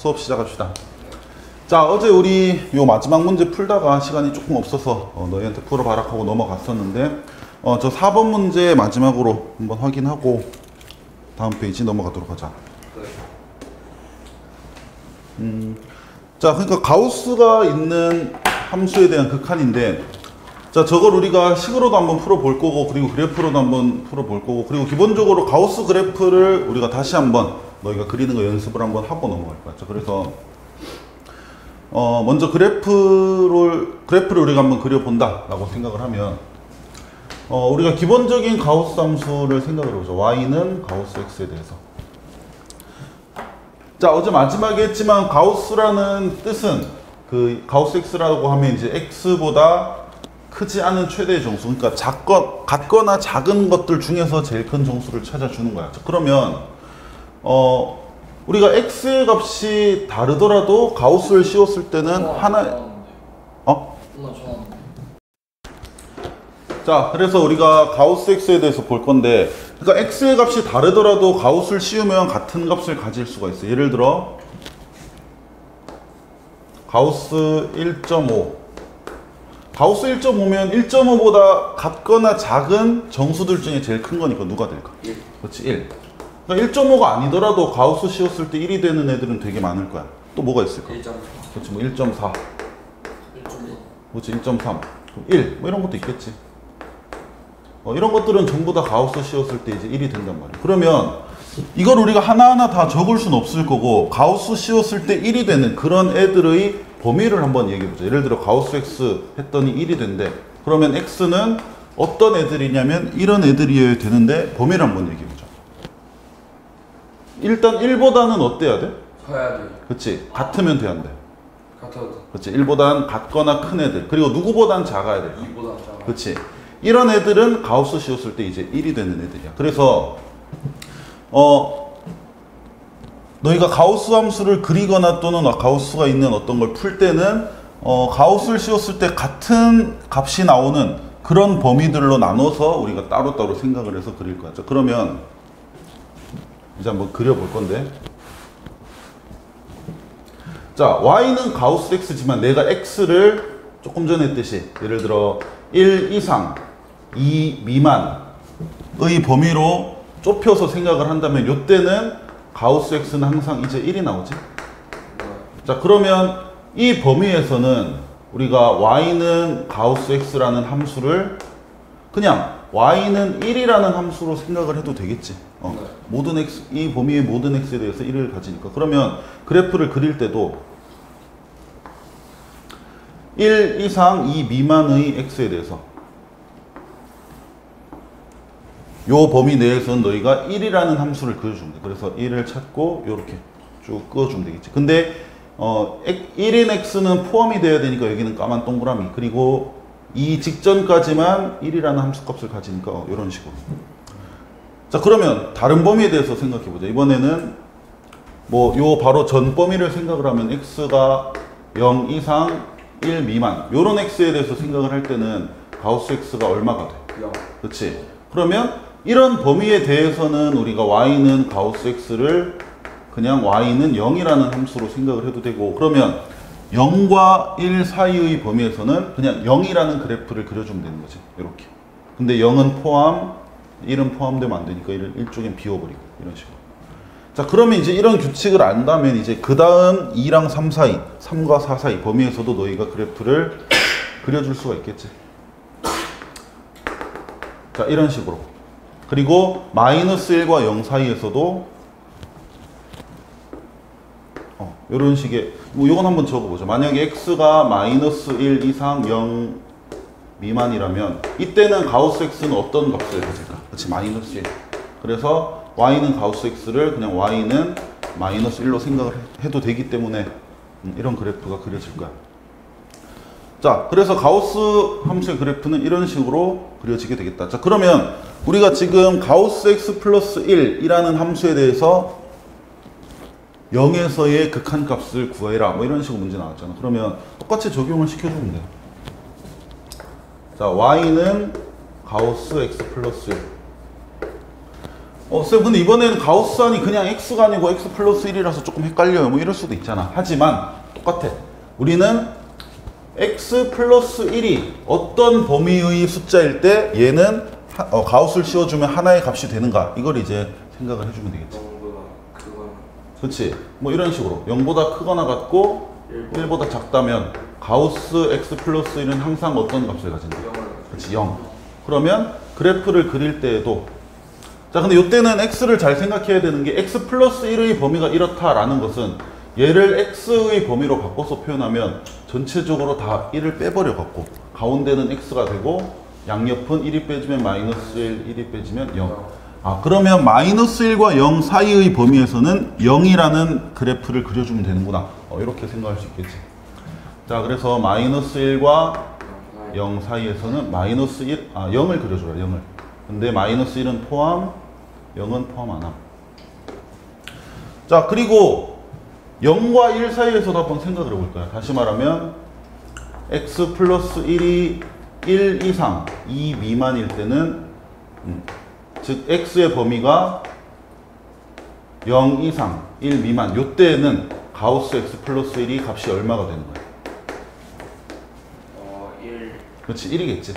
수업 시작합시다. 자, 어제 우리 요 마지막 문제 풀다가 시간이 조금 없어서 너희한테 풀어봐라 하고 넘어갔었는데 저 4번 문제 마지막으로 한번 확인하고 다음 페이지 넘어가도록 하자. 자, 그러니까 가우스가 있는 함수에 대한 극한인데, 자, 저걸 우리가 식으로도 한번 풀어볼 거고, 그리고 그래프로도 한번 풀어볼 거고, 그리고 기본적으로 가우스 그래프를 우리가 다시 한번 너희가 그리는 거 연습을 한번 하고 넘어갈 거야. 그래서 먼저 그래프를 우리가 한번 그려본다 라고 생각을 하면, 우리가 기본적인 가우스 함수를 생각을 해보죠. y는 가우스 x에 대해서. 자, 어제 마지막에 했지만 가우스라는 뜻은 그 가우스 x라고 하면 이제 x보다 크지 않은 최대의 정수, 그러니까 같거나 작은 것들 중에서 제일 큰 정수를 찾아주는 거야. 그러면 우리가 x의 값이 다르더라도 가우스를 씌웠을 때는 자, 그래서 우리가 가우스 x에 대해서 볼 건데, 그러니까 x의 값이 다르더라도 가우스를 씌우면 같은 값을 가질 수가 있어. 예를 들어 가우스 1.5, 가우스 1.5면 1.5보다 같거나 작은 정수들 중에 제일 큰 거니까 누가 될까? 1. 그렇지, 1. 그러니까 1.5가 아니더라도 가우스 씌웠을 때 1이 되는 애들은 되게 많을 거야. 또 뭐가 있을까? 1.4. 그렇지, 뭐 1.4. 1.2. 그렇지, 1.3. 1. 뭐 이런 것도 있겠지. 이런 것들은 전부 다 가우스 씌웠을 때 이제 1이 된단 말이야. 그러면 이걸 우리가 하나하나 다 적을 수는 없을 거고, 가우스 씌웠을 때 1이 되는 그런 애들의 범위를 한번 얘기해보자. 예를 들어 가우스 x 했더니 1이 된대. 그러면 x는 어떤 애들이냐면 이런 애들이어야 되는데, 범위를 한번 얘기해보자. 일단 1보다는 어때야 돼? 커야 돼. 그치, 같으면 돼야 안 돼? 같아도 돼. 그치, 1보다는 같거나 큰 애들, 그리고 누구보다는 작아야 돼. 2보다 작아. 그치, 이런 애들은 가우스 씌웠을 때 이제 1이 되는 애들이야. 그래서 너희가 가우스 함수를 그리거나 또는 가우스가 있는 어떤 걸 풀 때는 가우스를 씌웠을 때 같은 값이 나오는 그런 범위들로 나눠서 우리가 따로따로 생각을 해서 그릴 거야. 자, 그러면 이제 한번 그려볼 건데, 자, y는 가우스 x지만 내가 x를 조금 전에 했듯이 예를 들어 1 이상 2 미만의 범위로 좁혀서 생각을 한다면, 이때는 가우스 x는 항상 이제 1이 나오지. 자, 그러면 이 범위에서는 우리가 y는 가우스 x라는 함수를 그냥 y는 1이라는 함수로 생각을 해도 되겠지. 모든 x, 이 범위의 모든 x에 대해서 1을 가지니까. 그러면 그래프를 그릴 때도 1 이상 2 미만의 x에 대해서 요 범위 내에서는 너희가 1이라는 함수를 그려주면 돼. 그래서 1을 찾고 요렇게 쭉 그어주면 되겠지. 근데 1인 x는 포함이 돼야 되니까 여기는 까만 동그라미, 그리고 이 직전까지만 1이라는 함수값을 가지니까 이런 식으로. 자, 그러면 다른 범위에 대해서 생각해 보자. 이번에는 뭐 요 바로 전 범위를 생각을 하면 x가 0 이상 1 미만, 요런 x에 대해서 생각을 할 때는 가우스 x가 얼마가 돼? 0. 그렇지. 그러면 이런 범위에 대해서는 우리가 y는 가우스 x를 그냥 y는 0이라는 함수로 생각을 해도 되고, 그러면 0과 1 사이의 범위에서는 그냥 0이라는 그래프를 그려주면 되는 거지. 이렇게. 근데 0은 포함, 1은 포함되면 안 되니까 1을 일종의 비워버리고, 이런 식으로. 자, 그러면 이제 이런 규칙을 안다면 이제 그 다음 2랑 3 사이, 3과 4 사이 범위에서도 너희가 그래프를 그려줄 수가 있겠지. 자, 이런 식으로. 그리고 마이너스 1과 0 사이에서도 이런 식의, 이건 한번 적어보죠. 만약에 x가 마이너스 1 이상 0 미만이라면 이때는 가우스 x는 어떤 값을 가질까? 그렇지, 마이너스 1. 그래서 y는 가우스 x를 그냥 y는 마이너스 1로 생각을 해도 되기 때문에 이런 그래프가 그려질 거야. 자, 그래서 가우스 함수의 그래프는 이런 식으로 그려지게 되겠다. 자, 그러면 우리가 지금 가우스 x 플러스 1이라는 함수에 대해서 0에서의 극한값을 구해라, 뭐 이런 식으로 문제 나왔잖아. 그러면 똑같이 적용을 시켜주면 돼요. 자, y는 가우스 x 플러스 1. 쌤, 근데 이번에는 가우스안이 그냥 x가 아니고 x 플러스 1이라서 조금 헷갈려요. 뭐 이럴 수도 있잖아. 하지만 똑같아. 우리는 x 플러스 1이 어떤 범위의 숫자일 때 얘는 가우스를 씌워주면 하나의 값이 되는가. 이걸 이제 생각을 해주면 되겠지. 0보다 크거나 그렇지. 뭐 이런 식으로 0보다 크거나 같고 1보다 작다면 가우스 x 플러스 1은 항상 어떤 값을 가진다. 0을 그렇지, 0. 그러면 그래프를 그릴 때에도 자, 근데 이때는 x를 잘 생각해야 되는 게 x 플러스 1의 범위가 이렇다라는 것은 얘를 x의 범위로 바꿔서 표현하면 전체적으로 다 1을 빼버려 갖고 가운데는 x가 되고 양옆은 1이 빼지면 마이너스 1, 1이 빼지면 0. 아, 그러면 마이너스 1과 0 사이의 범위에서는 0이라는 그래프를 그려주면 되는구나. 이렇게 생각할 수 있겠지. 자, 그래서 마이너스 1과 0 사이에서는 마이너스 1, 0을 그려줘라, 0을. 근데 마이너스 1은 포함, 0은 포함 안 함. 자, 그리고 0과 1 사이에서도 한번 생각을 해볼 거야. 다시 말하면 x 플러스 1이 1 이상, 2 미만일 때는 즉 x의 범위가 0 이상, 1 미만 요때는 가우스 x 플러스 1이 값이 얼마가 되는 거야? 1 그렇지, 1이겠지.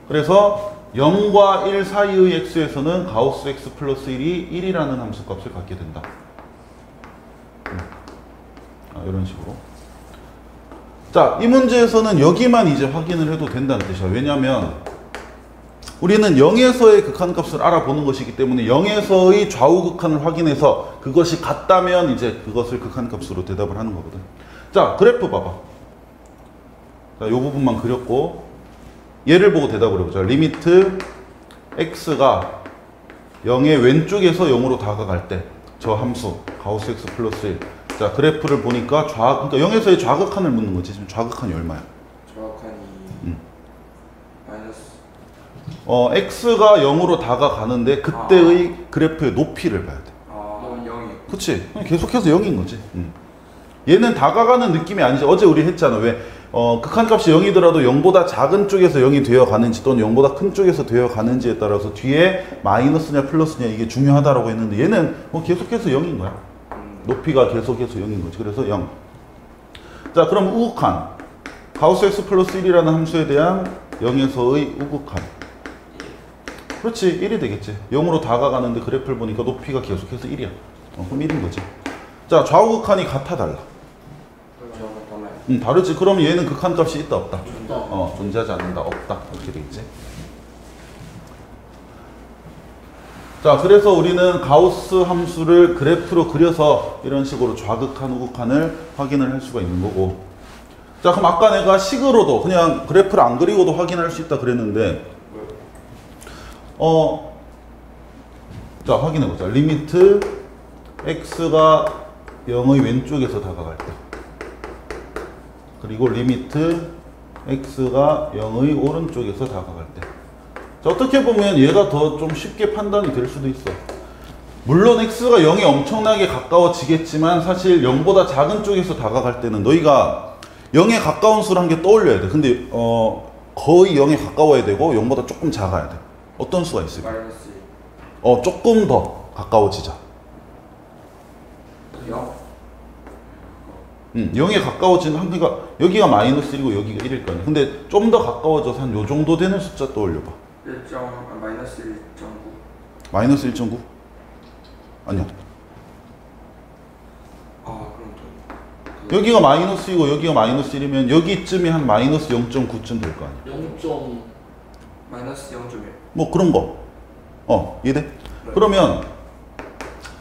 그래서 0과 1 사이의 x에서는 가우스 x 플러스 1이 1이라는 함수값을 갖게 된다. 이런 식으로. 자, 이 문제에서는 여기만 이제 확인을 해도 된다는 뜻이야. 왜냐하면 우리는 0에서의 극한값을 알아보는 것이기 때문에 0에서의 좌우 극한을 확인해서 그것이 같다면 이제 그것을 극한값으로 대답을 하는 거거든. 자, 그래프 봐봐. 자, 이 부분만 그렸고 얘를 보고 대답을 해보자. 리미트 x가 0의 왼쪽에서 0으로 다가갈 때 저 함수 가우스 x 플러스 1. 자, 그래프를 보니까 그러니까 0에서의 좌극한을 묻는 거지. 지금 좌극한이 얼마야? 정확하니 마이너스 x가 0으로 다가가는데 그때의 그래프의 높이를 봐야 돼. 0이 그치? 계속해서 0인 거지. 얘는 다가가는 느낌이 아니지. 어제 우리 했잖아. 왜? 극한값이 0이더라도 0보다 작은 쪽에서 0이 되어 가는지 또는 0보다 큰 쪽에서 되어 가는지에 따라서 뒤에 마이너스냐 플러스냐 이게 중요하다라고 했는데 얘는 계속해서 0인 거야. 높이가 계속해서 0인 거지. 그래서 0. 자, 그럼 우극한. 가우스 x 플러스 1이라는 함수에 대한 0에서의 우극한. 그렇지, 1이 되겠지. 0으로 다가가는데 그래프를 보니까 높이가 계속해서 1이야. 그럼 1인 거지. 자, 좌우 극한이 같아 달라. 다르지. 그럼 얘는 극한값이 있다 없다? 존재하지 않는다 없다 이렇게 되겠지. 자, 그래서 우리는 가우스 함수를 그래프로 그려서 이런 식으로 좌극한 우극한을 확인을 할 수가 있는 거고. 자, 그럼 아까 내가 식으로도 그냥 그래프를 안 그리고도 확인할 수 있다 그랬는데 자, 확인해보자. 리미트 x가 0의 왼쪽에서 다가갈 때 그리고 리미트 x가 0의 오른쪽에서 다가갈 때. 자, 어떻게 보면 얘가 더 좀 쉽게 판단이 될 수도 있어. 물론 x가 0에 엄청나게 가까워지겠지만 사실 0보다 작은 쪽에서 다가갈 때는 너희가 0에 가까운 수를 한 개 떠올려야 돼. 근데 거의 0에 가까워야 되고 0보다 조금 작아야 돼. 어떤 수가 있을까? 마이너스 조금 더 가까워지자. 0? 0에 가까워지는 그러니까 여기가 마이너스 1이고 여기가 1일 거 아니야. 근데 좀 더 가까워져서 한 요 정도 되는 숫자 떠올려봐. 마이너스 1.9 마이너스 1.9? 아니야. 그럼 또 여기가 마이너스이고 여기가 마이너스 1이면 여기쯤이 한 마이너스 0.9쯤 될 거 아니야. 마이너스 0.1 뭐 그런 거. 이해돼? 네. 그러면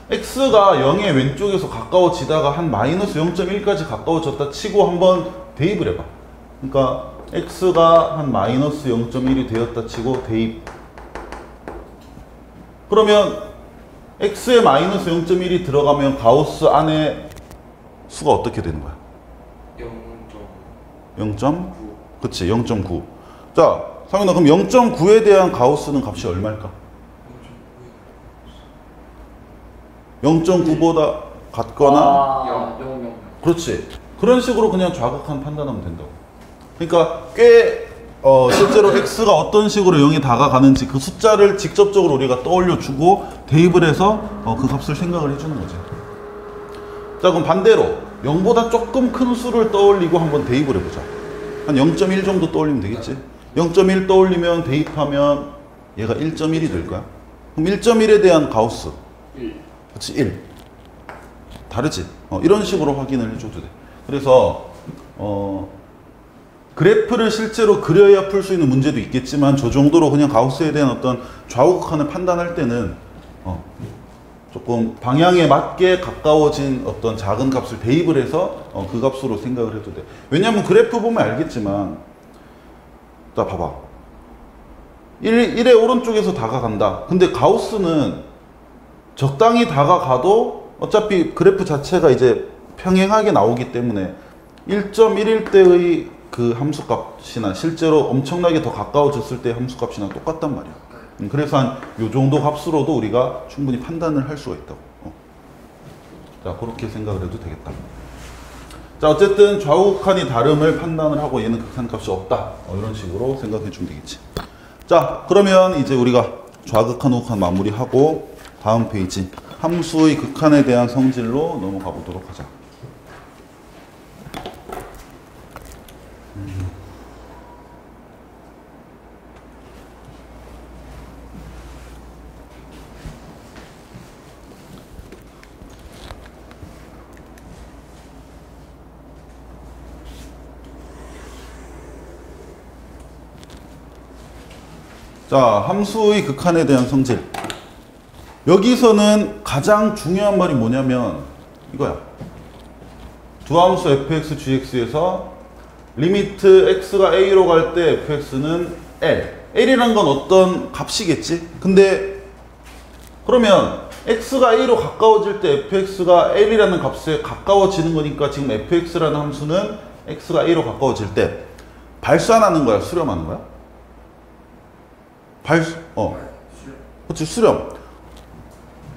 x가 0의 왼쪽에서 가까워지다가 한 마이너스 0.1까지 가까워졌다 치고 한번 대입을 해봐. 그러니까 x가 한 마이너스 0.1이 되었다 치고 대입. 그러면 x에 마이너스 0.1이 들어가면 가우스 안에 수가 어떻게 되는 거야? 0.9. 그치, 0.9. 자, 상윤아, 그럼 0.9에 대한 가우스는 값이 얼마일까? 0.9보다 같거나 0. 그렇지. 그런 식으로 그냥 좌극한 판단하면 된다고. 그러니까 꽤 실제로 x가 어떤 식으로 0에 다가가는지 그 숫자를 직접적으로 우리가 떠올려주고 대입을 해서 그 값을 생각을 해주는 거지. 자, 그럼 반대로 0보다 조금 큰 수를 떠올리고 한번 대입을 해보자. 한 0.1 정도 떠올리면 되겠지. 0.1 떠올리면 대입하면 얘가 1.1이 될 거야. 그럼 1.1에 대한 가우스 1. 그렇지, 1. 다르지? 이런 식으로 확인을 해줘도 돼. 그래서 그래프를 실제로 그려야 풀 수 있는 문제도 있겠지만 저 정도로 그냥 가우스에 대한 어떤 좌우극한을 판단할 때는 조금 방향에 맞게 가까워진 어떤 작은 값을 대입을 해서 그 값으로 생각을 해도 돼. 왜냐면 그래프 보면 알겠지만 자, 봐봐. 1의 오른쪽에서 다가간다. 근데 가우스는 적당히 다가가도 어차피 그래프 자체가 이제 평행하게 나오기 때문에 1.1일 때의 그 함수값이나 실제로 엄청나게 더 가까워졌을 때의 함수값이나 똑같단 말이야. 그래서 한 요 정도 값으로도 우리가 충분히 판단을 할 수가 있다고. 자, 그렇게 생각을 해도 되겠다. 자, 어쨌든 좌우극한이 다름을 판단을 하고 얘는 극한값이 없다. 이런 식으로 생각해 주면 되겠지. 자, 그러면 이제 우리가 좌극한, 우극한 마무리하고 다음 페이지 함수의 극한에 대한 성질로 넘어가 보도록 하자. 자, 함수의 극한에 대한 성질. 여기서는 가장 중요한 말이 뭐냐면 이거야. 두 함수 fx, gx에서 리미트 x가 a로 갈 때 fx는 l. l이란 건 어떤 값이겠지? 근데 그러면 x가 a로 가까워질 때 fx가 l이라는 값에 가까워지는 거니까 지금 fx라는 함수는 x가 a로 가까워질 때 발산하는 거야, 수렴하는 거야? 그렇지, 수렴.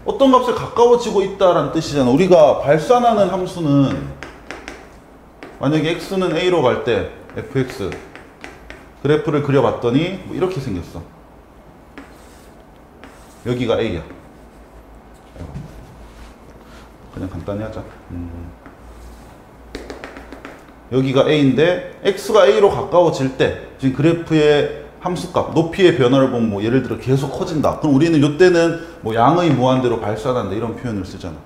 어떤 값에 가까워지고 있다라는 뜻이잖아. 우리가 발산하는 함수는 만약에 x는 a로 갈 때 fx 그래프를 그려봤더니 뭐 이렇게 생겼어. 여기가 a야. 그냥 간단히 하자. 여기가 a인데 x가 a로 가까워질 때 지금 그래프의 함수값, 높이의 변화를 보면 뭐 예를 들어 계속 커진다. 그럼 우리는 이때는 뭐 양의 무한대로 발산한다 이런 표현을 쓰잖아.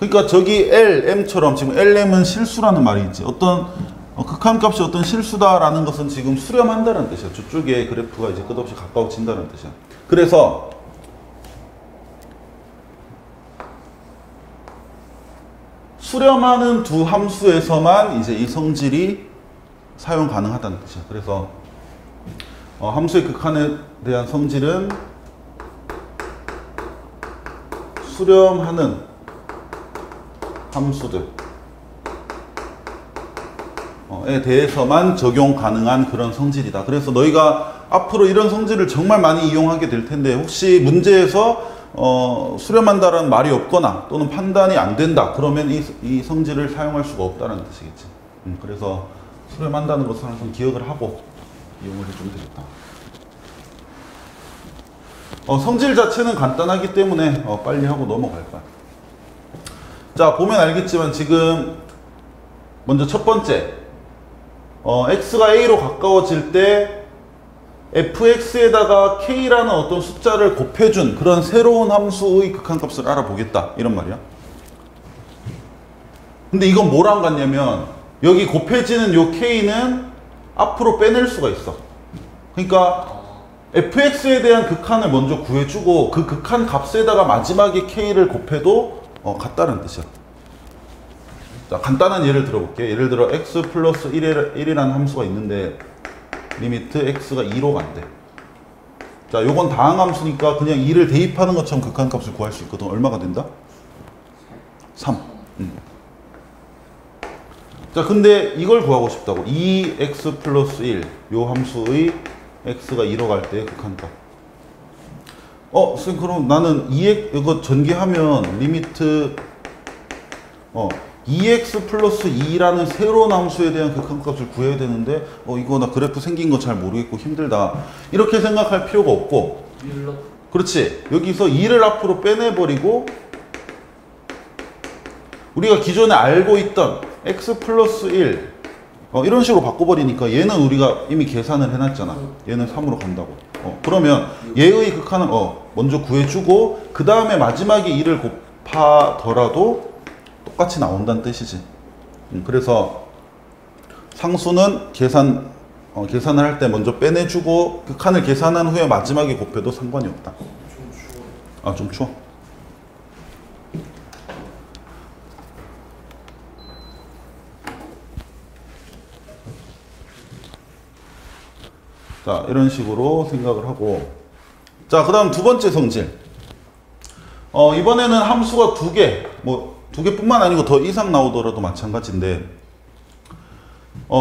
그러니까 저기 LM처럼 지금 LM은 실수라는 말이 있지. 어떤 극한값이 어떤 실수다라는 것은 지금 수렴한다는 뜻이야. 저쪽에 그래프가 이제 끝없이 가까워진다는 뜻이야. 그래서 수렴하는 두 함수에서만 이제 이 성질이 사용 가능하다는 뜻이야. 그래서 함수의 극한에 대한 성질은 수렴하는 함수들에 대해서만 적용 가능한 그런 성질이다. 그래서 너희가 앞으로 이런 성질을 정말 많이 이용하게 될 텐데 혹시 문제에서 수렴한다라는 말이 없거나 또는 판단이 안 된다. 그러면 이 성질을 사용할 수가 없다는 뜻이겠지. 그래서 수렴한다는 것을 항상 기억을 하고 이용을 해주면 되겠다. 성질 자체는 간단하기 때문에 빨리 하고 넘어갈 거야. 자, 보면 알겠지만 지금 먼저 첫 번째 x가 a로 가까워질 때 fx에다가 k라는 어떤 숫자를 곱해준 그런 새로운 함수의 극한값을 알아보겠다 이런 말이야. 근데 이건 뭐랑 같냐면 여기 곱해지는 요 k는 앞으로 빼낼 수가 있어. 그러니까 fx에 대한 극한을 먼저 구해주고 그 극한 값에다가 마지막에 k를 곱해도 같다는 뜻이야. 자, 간단한 예를 들어볼게. 예를 들어 x 플러스 1이라는 함수가 있는데 리미트 x가 2로 간대. 자, 요건 다항함수니까 그냥 2를 대입하는 것처럼 극한값을 구할 수 있거든. 얼마가 된다? 3. 자, 근데 이걸 구하고 싶다고. 2x 플러스 1, 요 함수의 x가 2로 갈 때의 극한값. 선생님, 그럼 나는 2x, 이거 전개하면 리미트 2x 플러스 2라는 새로운 함수에 대한 극한값을 구해야 되는데 이거 나 그래프 생긴 거 잘 모르겠고 힘들다. 이렇게 생각할 필요가 없고 그렇지. 여기서 2를 앞으로 빼내버리고 우리가 기존에 알고 있던 x 플러스 1 이런 식으로 바꿔버리니까 얘는 우리가 이미 계산을 해놨잖아. 얘는 3으로 간다고. 그러면 얘의 극한을 먼저 구해주고 그 다음에 마지막에 2를 곱하더라도 똑같이 나온다는 뜻이지. 그래서 상수는 계산을 할 때 먼저 빼내주고 극한을 계산한 후에 마지막에 곱해도 상관이 없다. 좀 추워. 자, 이런 식으로 생각을 하고. 자, 그 다음 두 번째 성질. 이번에는 함수가 두 개, 두 개뿐만 아니고 더 이상 나오더라도 마찬가지인데,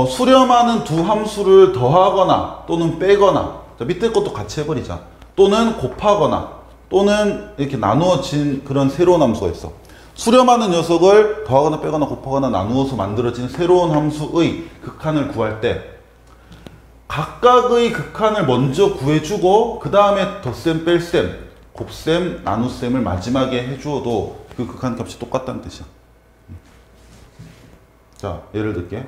수렴하는 두 함수를 더하거나 또는 빼거나, 자, 밑에 것도 같이 해버리자. 또는 곱하거나 또는 이렇게 나누어진 그런 새로운 함수가 있어. 수렴하는 녀석을 더하거나 빼거나 곱하거나 나누어서 만들어진 새로운 함수의 극한을 구할 때 각각의 극한을 먼저 구해주고 그 다음에 덧셈, 뺄셈, 곱셈, 나눗셈을 마지막에 해주어도 그 극한 값이 똑같다는 뜻이야. 자, 예를 들게.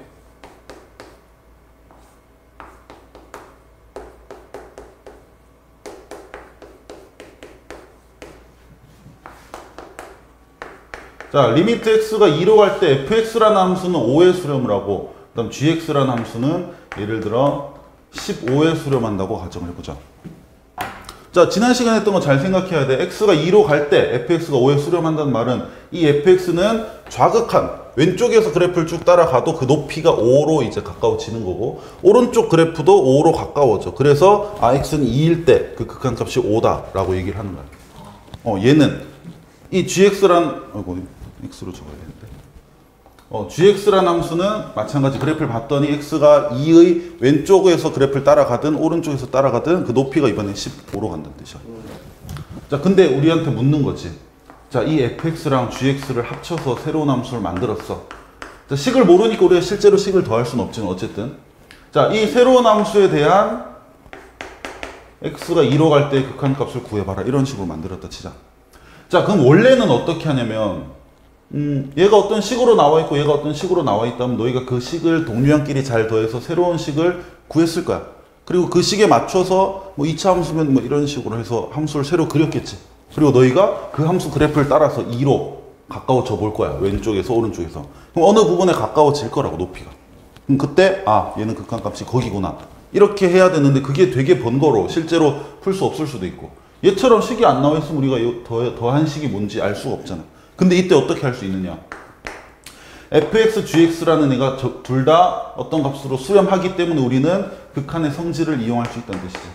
자, 리미트 x가 2로 갈 때 fx라는 함수는 5의 수렴을 하고 그 다음 gx라는 함수는 예를 들어 15에 수렴한다고 가정을 해보자. 자, 지난 시간에 했던 거 잘 생각해야 돼. x가 2로 갈 때 fx가 5에 수렴한다는 말은 이 fx는 좌극한 왼쪽에서 그래프를 쭉 따라가도 그 높이가 5로 이제 가까워지는 거고 오른쪽 그래프도 5로 가까워져. 그래서 x는 2일 때 그 극한값이 5다 라고 얘기를 하는 거야. 얘는 이 gx란 x로 적어야 되는데 gx라는 함수는 마찬가지 그래프를 봤더니 x가 2의 왼쪽에서 그래프를 따라가든 오른쪽에서 따라가든 그 높이가 이번에 15로 간다는 뜻이야. 자, 근데 우리한테 묻는 거지. 자, 이 fx랑 gx를 합쳐서 새로운 함수를 만들었어. 자, 식을 모르니까 우리가 실제로 식을 더할 수는 없지만 어쨌든 자, 이 새로운 함수에 대한 x가 2로 갈 때 극한값을 구해봐라. 이런 식으로 만들었다 치자. 자, 그럼 원래는 어떻게 하냐면 얘가 어떤 식으로 나와 있고 얘가 어떤 식으로 나와 있다면 너희가 그 식을 동류항끼리 잘 더해서 새로운 식을 구했을 거야. 그리고 그 식에 맞춰서 2차 함수면 이런 식으로 해서 함수를 새로 그렸겠지. 그리고 너희가 그 함수 그래프를 따라서 2로 가까워져 볼 거야. 왼쪽에서 오른쪽에서. 그럼 어느 부분에 가까워질 거라고 높이가. 그럼 그때 얘는 극한값이 거기구나. 이렇게 해야 되는데 그게 되게 번거로워. 실제로 풀 수 없을 수도 있고. 얘처럼 식이 안 나와 있으면 우리가 더한 식이 뭔지 알 수가 없잖아. 근데 이때 어떻게 할 수 있느냐? fx, gx라는 애가 둘 다 어떤 값으로 수렴하기 때문에 우리는 극한의 성질을 이용할 수 있다는 뜻이지.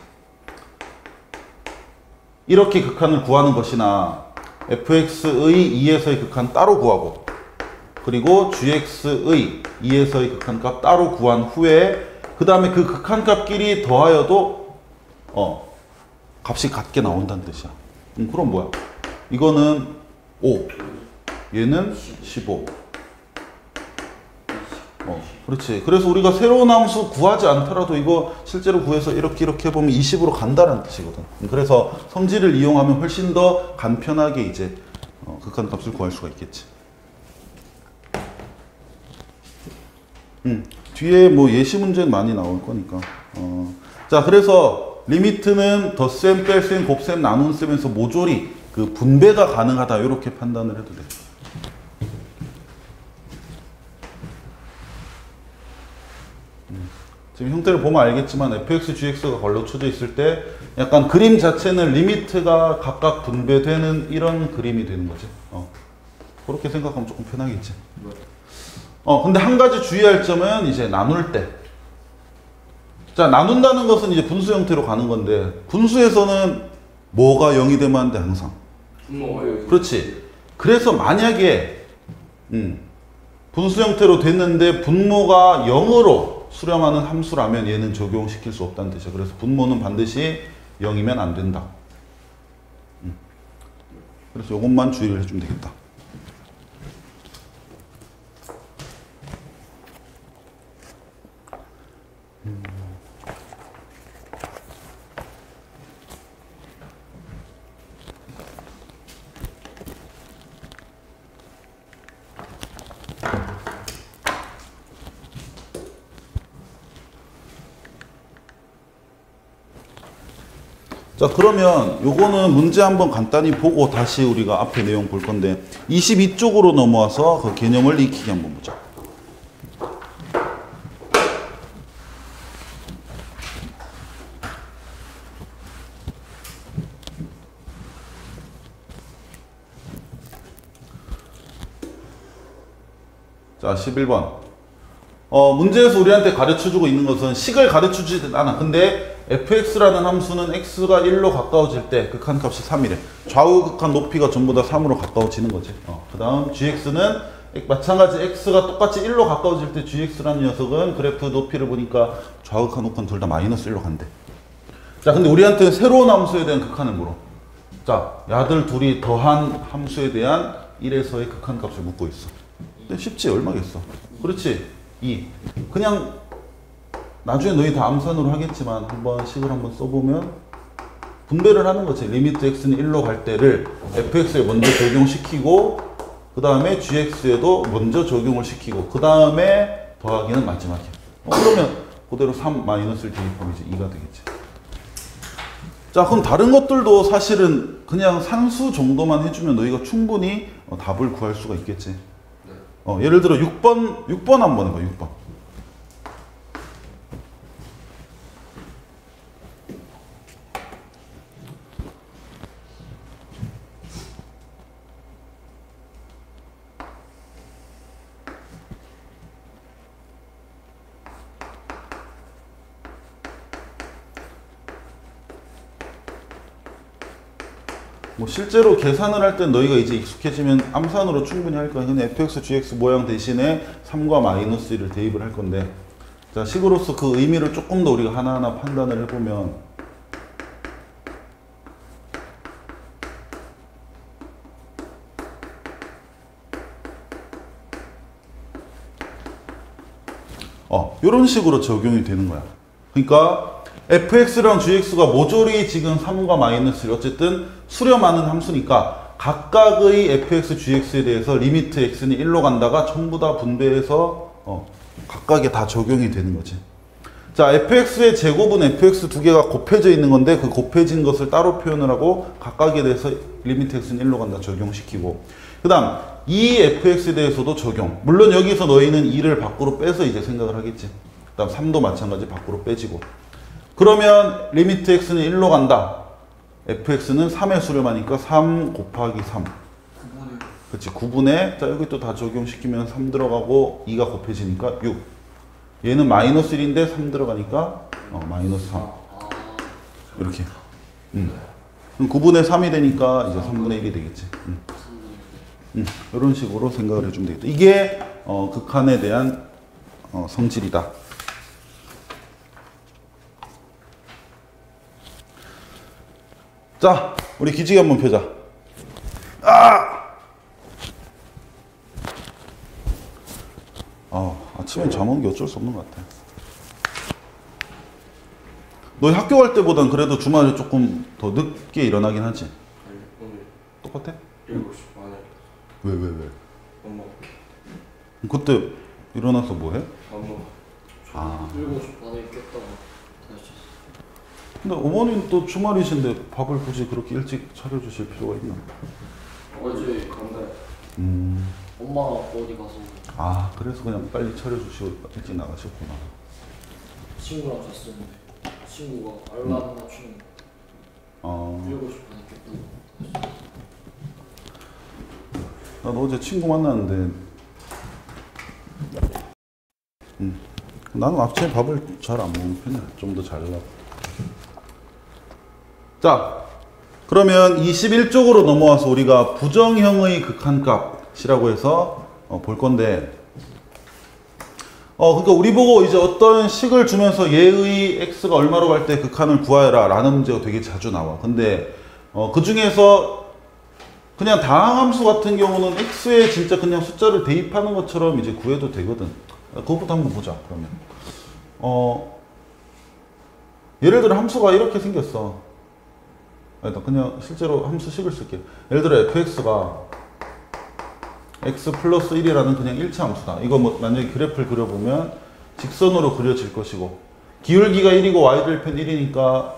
이렇게 극한을 구하는 것이나 fx의 2에서의 극한 따로 구하고 그리고 gx의 2에서의 극한값 따로 구한 후에 그 다음에 그 극한값끼리 더하여도 값이 같게 나온다는 뜻이야. 그럼 뭐야? 이거는 5, 얘는 15. 그렇지. 그래서 우리가 새로운 함수 구하지 않더라도 이거 실제로 구해서 이렇게 해보면 20으로 간다는 뜻이거든. 그래서 성질을 이용하면 훨씬 더 간편하게 이제 극한값을 구할 수가 있겠지. 뒤에 예시 문제는 많이 나올 거니까. 자, 그래서 리미트는 덧셈, 뺄셈, 곱셈, 나눗셈에서 모조리 그 분배가 가능하다 이렇게 판단을 해도 돼. 지금 형태를 보면 알겠지만 fx, gx가 걸러쳐져 있을 때 약간 그림 자체는 리미트가 각각 분배되는 이런 그림이 되는 거지. 그렇게 생각하면 조금 편하겠지. 근데 한 가지 주의할 점은 이제 나눌 때. 자, 나눈다는 것은 이제 분수 형태로 가는 건데 분수에서는 뭐가 0이 되면 안 돼, 항상. 그렇지. 그래서 만약에 분수 형태로 됐는데 분모가 0으로 수렴하는 함수라면 얘는 적용시킬 수 없다는 뜻이야. 그래서 분모는 반드시 0이면 안 된다. 그래서 이것만 주의를 해주면 되겠다. 자, 그러면 요거는 문제 한번 간단히 보고 다시 우리가 앞에 내용 볼 건데 22쪽으로 넘어와서 그 개념을 익히기 한번 보자. 자, 11번. 문제에서 우리한테 가르쳐주고 있는 것은 식을 가르쳐주지 않아. 근데 fx라는 함수는 x가 1로 가까워질 때 극한값이 3이래. 좌우 극한 높이가 전부 다 3으로 가까워지는 거지. 그 다음 gx는 마찬가지 x가 똑같이 1로 가까워질 때 gx라는 녀석은 그래프 높이를 보니까 좌우 극한 높이는 둘 다 마이너스 1로 간대. 자, 근데 우리한테는 새로운 함수에 대한 극한을 물어. 자, 야들 둘이 더한 함수에 대한 1에서의 극한값을 묻고 있어. 근데 쉽지? 얼마겠어? 그렇지? 2. 그냥 나중에 너희 다 암산으로 하겠지만 한번 식을 한번 써보면 분배를 하는 거지. 리미트 x는 1로 갈 때를 fx에 먼저 적용시키고 그 다음에 gx에도 먼저 적용을 시키고 그 다음에 더하기는 마지막이야. 그러면 그대로 3 마이너스를 대입하면 이제 2가 되겠지. 자, 그럼 다른 것들도 사실은 그냥 산수 정도만 해주면 너희가 충분히 답을 구할 수가 있겠지. 예를 들어 6번 한번 해봐. 6번. 뭐 실제로 계산을 할 때 너희가 이제 익숙해지면 암산으로 충분히 할 거야. 근데 fx, gx 모양 대신에 3과 마이너스 1을 대입을 할 건데, 자, 식으로서 그 의미를 조금 더 우리가 하나하나 판단을 해보면, 이런 식으로 적용이 되는 거야. 그러니까 fx랑 gx가 모조리 지금 3과 마이너스 1, 어쨌든 수렴하는 함수니까 각각의 fx, gx에 대해서 리미트 x는 1로 간다가 전부 다 분배해서 각각에 다 적용이 되는 거지. 자, fx의 제곱은 fx 두 개가 곱해져 있는 건데 그 곱해진 것을 따로 표현을 하고 각각에 대해서 리미트 x는 1로 간다 적용시키고, 그 다음 이 fx에 대해서도 적용. 물론 여기서 너희는 2를 밖으로 빼서 이제 생각을 하겠지. 그 다음 3도 마찬가지 밖으로 빼지고, 그러면 리미트 x는 1로 간다. fx는 3에 수렴하니까 3 곱하기 3. 9분의 그치, 9분의, 자, 여기 또 다 적용시키면 3 들어가고 2가 곱해지니까 6. 얘는 마이너스 1인데 3 들어가니까 마이너스 3. 이렇게. 그럼 9분의 3이 되니까 이제 3분의 1이 되겠지. 이런 식으로 생각을 해주면 되겠다. 이게 극한에 대한 성질이다. 자, 우리 기지개 한번 펴자. 아침에 잠 오는 게 어쩔 수 없는 것 같아. 너희 학교 갈 때보단 그래도 주말에 조금 더 늦게 일어나긴 하지? 아니, 오늘 똑같아? 7시 반에 왜? 밥 먹게. 그때 일어나서 뭐 해? 밥 먹어. 7시 반에 깼다가 다시 잤어. 근데 어머니는 또 주말이신데 밥을 굳이 그렇게 일찍 차려주실 필요가 있나? 어제 간다. 엄마가 어디 가서 그래서 그냥 빨리 차려주시고 일찍 나가셨구나. 친구랑 잤었는데 친구가 알람 맞추는 거 7시 반에 깼다가 나도 어제 친구 만났는데 나는 아침에 밥을 잘 안 먹는 편이야. 좀 더 자려고. 자, 그러면 21쪽으로 넘어와서 우리가 부정형의 극한값이라고 해서 볼 건데, 그러니까 우리 보고 이제 어떤 식을 주면서 얘의 x가 얼마로 갈 때 극한을 구하여라 라는 문제가 되게 자주 나와. 근데 그 중에서 그냥 다항함수 같은 경우는 x에 진짜 그냥 숫자를 대입하는 것처럼 이제 구해도 되거든. 그것부터 한번 보자. 그러면 예를 들어 함수가 이렇게 생겼어. 일단 그냥 실제로 함수식을 쓸게. 예를 들어 fx가 x 플러스 1이라는 그냥 일차 함수다. 이거 뭐 만약에 그래프를 그려보면 직선으로 그려질 것이고, 기울기가 1이고 y절편 1이니까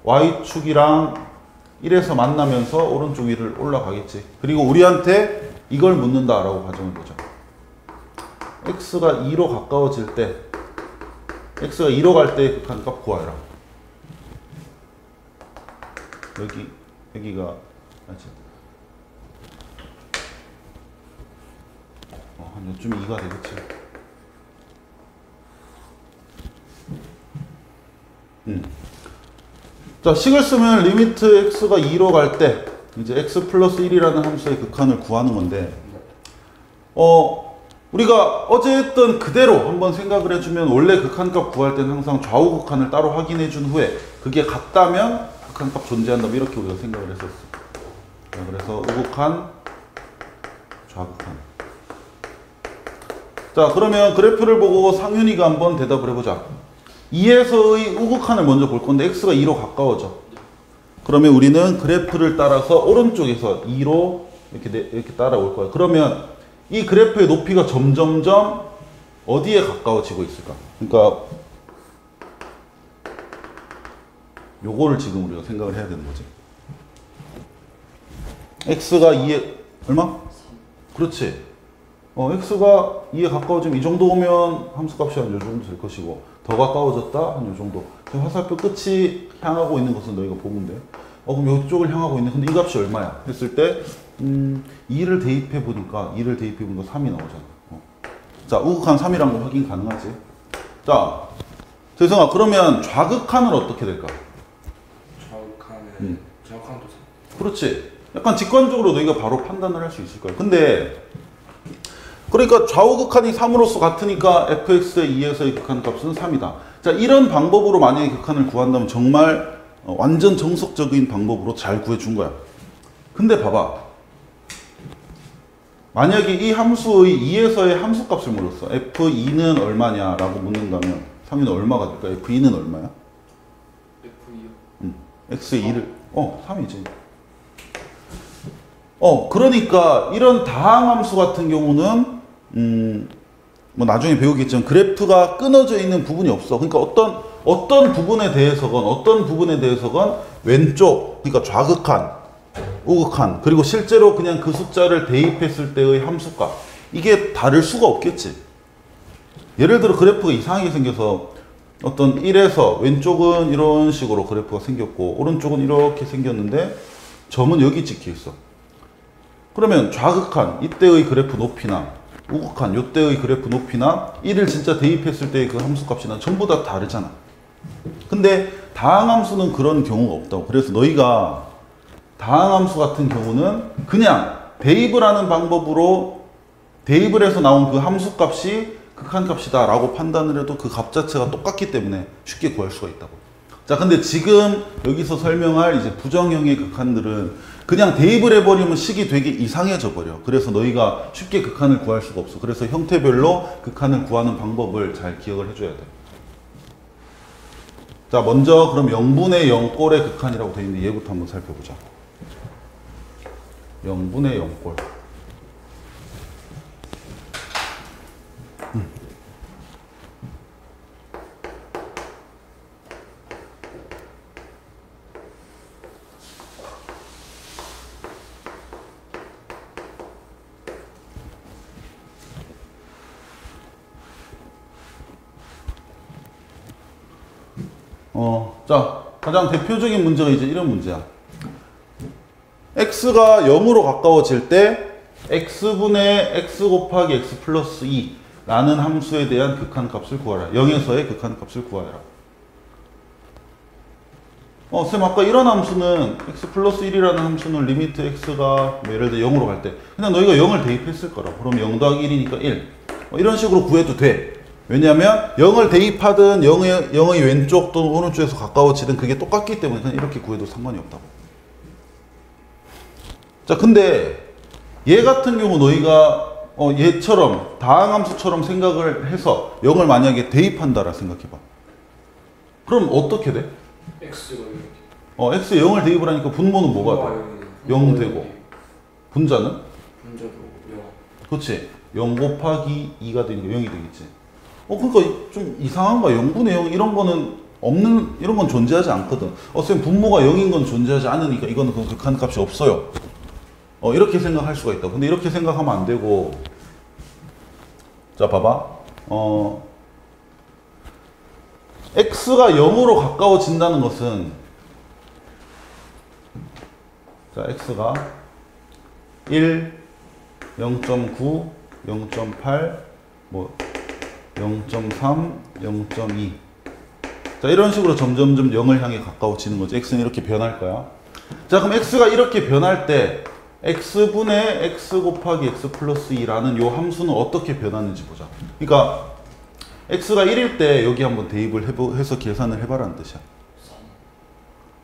y축이랑 1에서 만나면서 오른쪽 위를 올라가겠지. 그리고 우리한테 이걸 묻는다라고 가정을 보자. x가 2로 가까워질 때, x가 2로 갈 때 극한값 구하라. 여기가 맞지? 한 요쯤 2가 되겠지. 자, 식을 쓰면 리미트 x가 2로 갈 때 이제 x 플러스 1이라는 함수의 극한을 구하는 건데, 우리가 어제 했던 그대로 한번 생각을 해주면 원래 극한값 구할 때는 항상 좌우 극한을 따로 확인해 준 후에 그게 같다면 극한값 존재한다, 이렇게 우리가 생각을 했었어. 자, 그래서 우극한, 좌극한. 자, 그러면 그래프를 보고 상윤이가 한번 대답을 해보자. 2에서의 우극한을 먼저 볼 건데 x가 2로 가까워져. 그러면 우리는 그래프를 따라서 오른쪽에서 2로 이렇게 따라올 거야. 그러면 이 그래프의 높이가 점점점 어디에 가까워지고 있을까? 그러니까 요거를 지금 우리가 생각을 해야 되는 거지. x가 2에 얼마? 그렇지. x가 2에 가까워지면 이 정도 오면 함수값이 한 요 정도 될 것이고, 더 가까워졌다 한 요 정도. 화살표 끝이 향하고 있는 것은 너희가 보면 돼. 그럼 이쪽을 향하고 있는, 근데 이 값이 얼마야? 했을 때 2를 대입해 보니까 3이 나오잖아. 자, 우극한 3이란 거 확인 가능하지? 자, 재성아, 그러면 좌극한은 어떻게 될까? 좌극한도 3. 그렇지. 약간 직관적으로 너희가 바로 판단을 할 수 있을 거야. 근데 그러니까 좌우극한이 3으로서 같으니까 fx의 2에서의 극한값은 3이다. 자, 이런 방법으로 만약에 극한을 구한다면 정말 완전 정석적인 방법으로 잘 구해준 거야. 근데 봐봐. 만약에 이 함수의 2에서의 함수값을 물었어. f2는 얼마냐라고 묻는다면 상윤은 얼마가 될까? f2는 얼마야? F2요? x의 2를 3이지. 그러니까 이런 다항함수 같은 경우는 뭐 나중에 배우겠지만 그래프가 끊어져 있는 부분이 없어. 그러니까 어떤 부분에 대해서건 왼쪽, 그러니까 좌극한, 우극한, 그리고 실제로 그냥 그 숫자를 대입했을 때의 함수값, 이게 다를 수가 없겠지. 예를 들어 그래프가 이상하게 생겨서 어떤 1에서 왼쪽은 이런 식으로 그래프가 생겼고 오른쪽은 이렇게 생겼는데 점은 여기 찍혀 있어. 그러면 좌극한, 이때의 그래프 높이나 우극한, 이때의 그래프 높이나 1을 진짜 대입했을 때의 그 함수값이나 전부 다 다르잖아. 근데 다항함수는 그런 경우가 없다고. 그래서 너희가 다항함수 같은 경우는 그냥 대입을 하는 방법으로 대입을 해서 나온 그 함수값이 극한값이다 라고 판단을 해도 그 값 자체가 똑같기 때문에 쉽게 구할 수가 있다고. 자, 근데 지금 여기서 설명할 이제 부정형의 극한들은 그냥 대입을 해버리면 식이 되게 이상해져 버려. 그래서 너희가 쉽게 극한을 구할 수가 없어. 그래서 형태별로 극한을 구하는 방법을 잘 기억을 해줘야 돼. 자, 먼저 그럼 0분의 0꼴의 극한이라고 되어 있는데 얘부터 한번 살펴보자. 0분의 0꼴. 자, 가장 대표적인 문제가 이제 이런 문제야. x가 0으로 가까워질 때 x분의 x 곱하기 x 플러스 2 라는 함수에 대한 극한값을 구하라. 0에서의 극한값을 구하라. 쌤, 아까 이런 함수는 x 플러스 1이라는 함수는 리미트 x가 뭐 예를 들어 0으로 갈 때 그냥 너희가 0을 대입했을 거라. 그럼 0 더하기 1이니까 1. 이런 식으로 구해도 돼. 왜냐하면 0을 대입하든 0의 왼쪽 또는 오른쪽에서 가까워지든 그게 똑같기 때문에 그냥 이렇게 구해도 상관이 없다고. 자, 근데 얘 같은 경우 너희가 얘처럼 다항함수처럼 생각을 해서 0을 만약에 대입한다라 생각해봐. 그럼 어떻게 돼? X가 이렇게. x에 0을 대입을 하니까 분모는 뭐가 돼? 0 되고 분자는? 분자도 0. 그렇지. 0 곱하기 2가 되니까 0이 되겠지. 그러니까 좀 이상한 거야. 0분의 0 이런 거는 없는 이런 건 존재하지 않거든. 선생님 분모가 0인 건 존재하지 않으니까 이거는 그 극한값이 없어요. 이렇게 생각할 수가 있다. 근데 이렇게 생각하면 안 되고, 자 봐봐. x가 0으로 가까워진다는 것은, 자 x가 1, 0.9, 0.8, 뭐 0.3, 0.2. 자 이런 식으로 점점점 0을 향해 가까워지는 거죠. x는 이렇게 변할 거야. 자 그럼 x가 이렇게 변할 때 x분의 x 곱하기 x 플러스 2라는 요 함수는 어떻게 변하는지 보자. 그러니까 x가 1일 때 여기 한번 대입을 해서 계산을 해봐라는 뜻이야.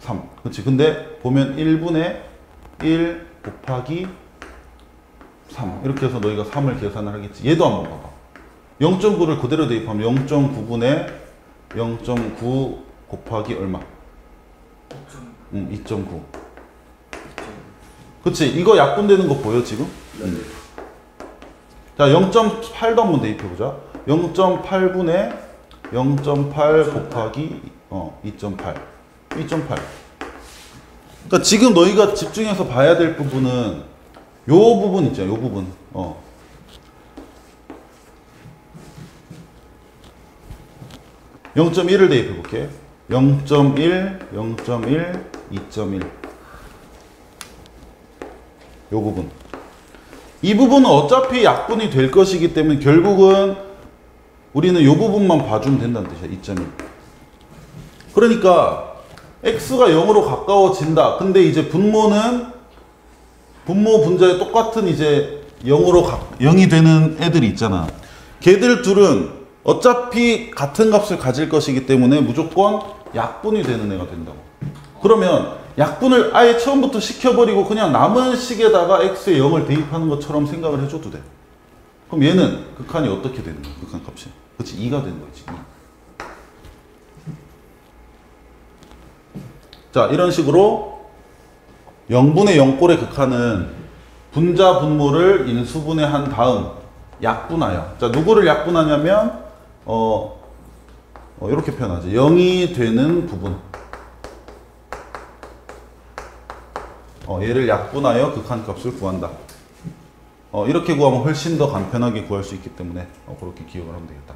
3. 그렇지. 근데 보면 1분의 1 곱하기 3 이렇게 해서 너희가 3을 계산을 하겠지. 얘도 한번 봐봐. 0.9를 그대로 대입하면 0.9분의 0.9 곱하기 얼마? 2.9. 그치? 이거 약분되는 거 보여 지금? 자 0.8도 한번 대입해보자. 0.8분의 0.8 곱하기 2.8. 2.8. 그러니까 지금 너희가 집중해서 봐야 될 부분은 요 부분 있잖아. 요 부분. 0.1을 대입해 볼게. 0.1, 0.1, 2.1. 요 부분. 이 부분은 어차피 약분이 될 것이기 때문에 결국은 우리는 요 부분만 봐주면 된다는 뜻이야. 2.1. 그러니까 x가 0으로 가까워진다. 근데 이제 분모는 분모 분자에 똑같은 이제 0이 되는 애들이 있잖아. 걔들 둘은 어차피 같은 값을 가질 것이기 때문에 무조건 약분이 되는 애가 된다고. 그러면 약분을 아예 처음부터 시켜버리고 그냥 남은 식에다가 x에 0을 대입하는 것처럼 생각을 해줘도 돼. 그럼 얘는 극한이 어떻게 되는 거야? 극한 값이. 그치? 2가 되는 거지. 2. 자, 이런 식으로 0분의 0꼴의 극한은 분자 분모를 인수분해한 다음 약분하여. 자, 누구를 약분하냐면 이렇게 표현하죠. 0이 되는 부분. 얘를 약분하여 극한값을 구한다. 이렇게 구하면 훨씬 더 간편하게 구할 수 있기 때문에 그렇게 기억을 하면 되겠다.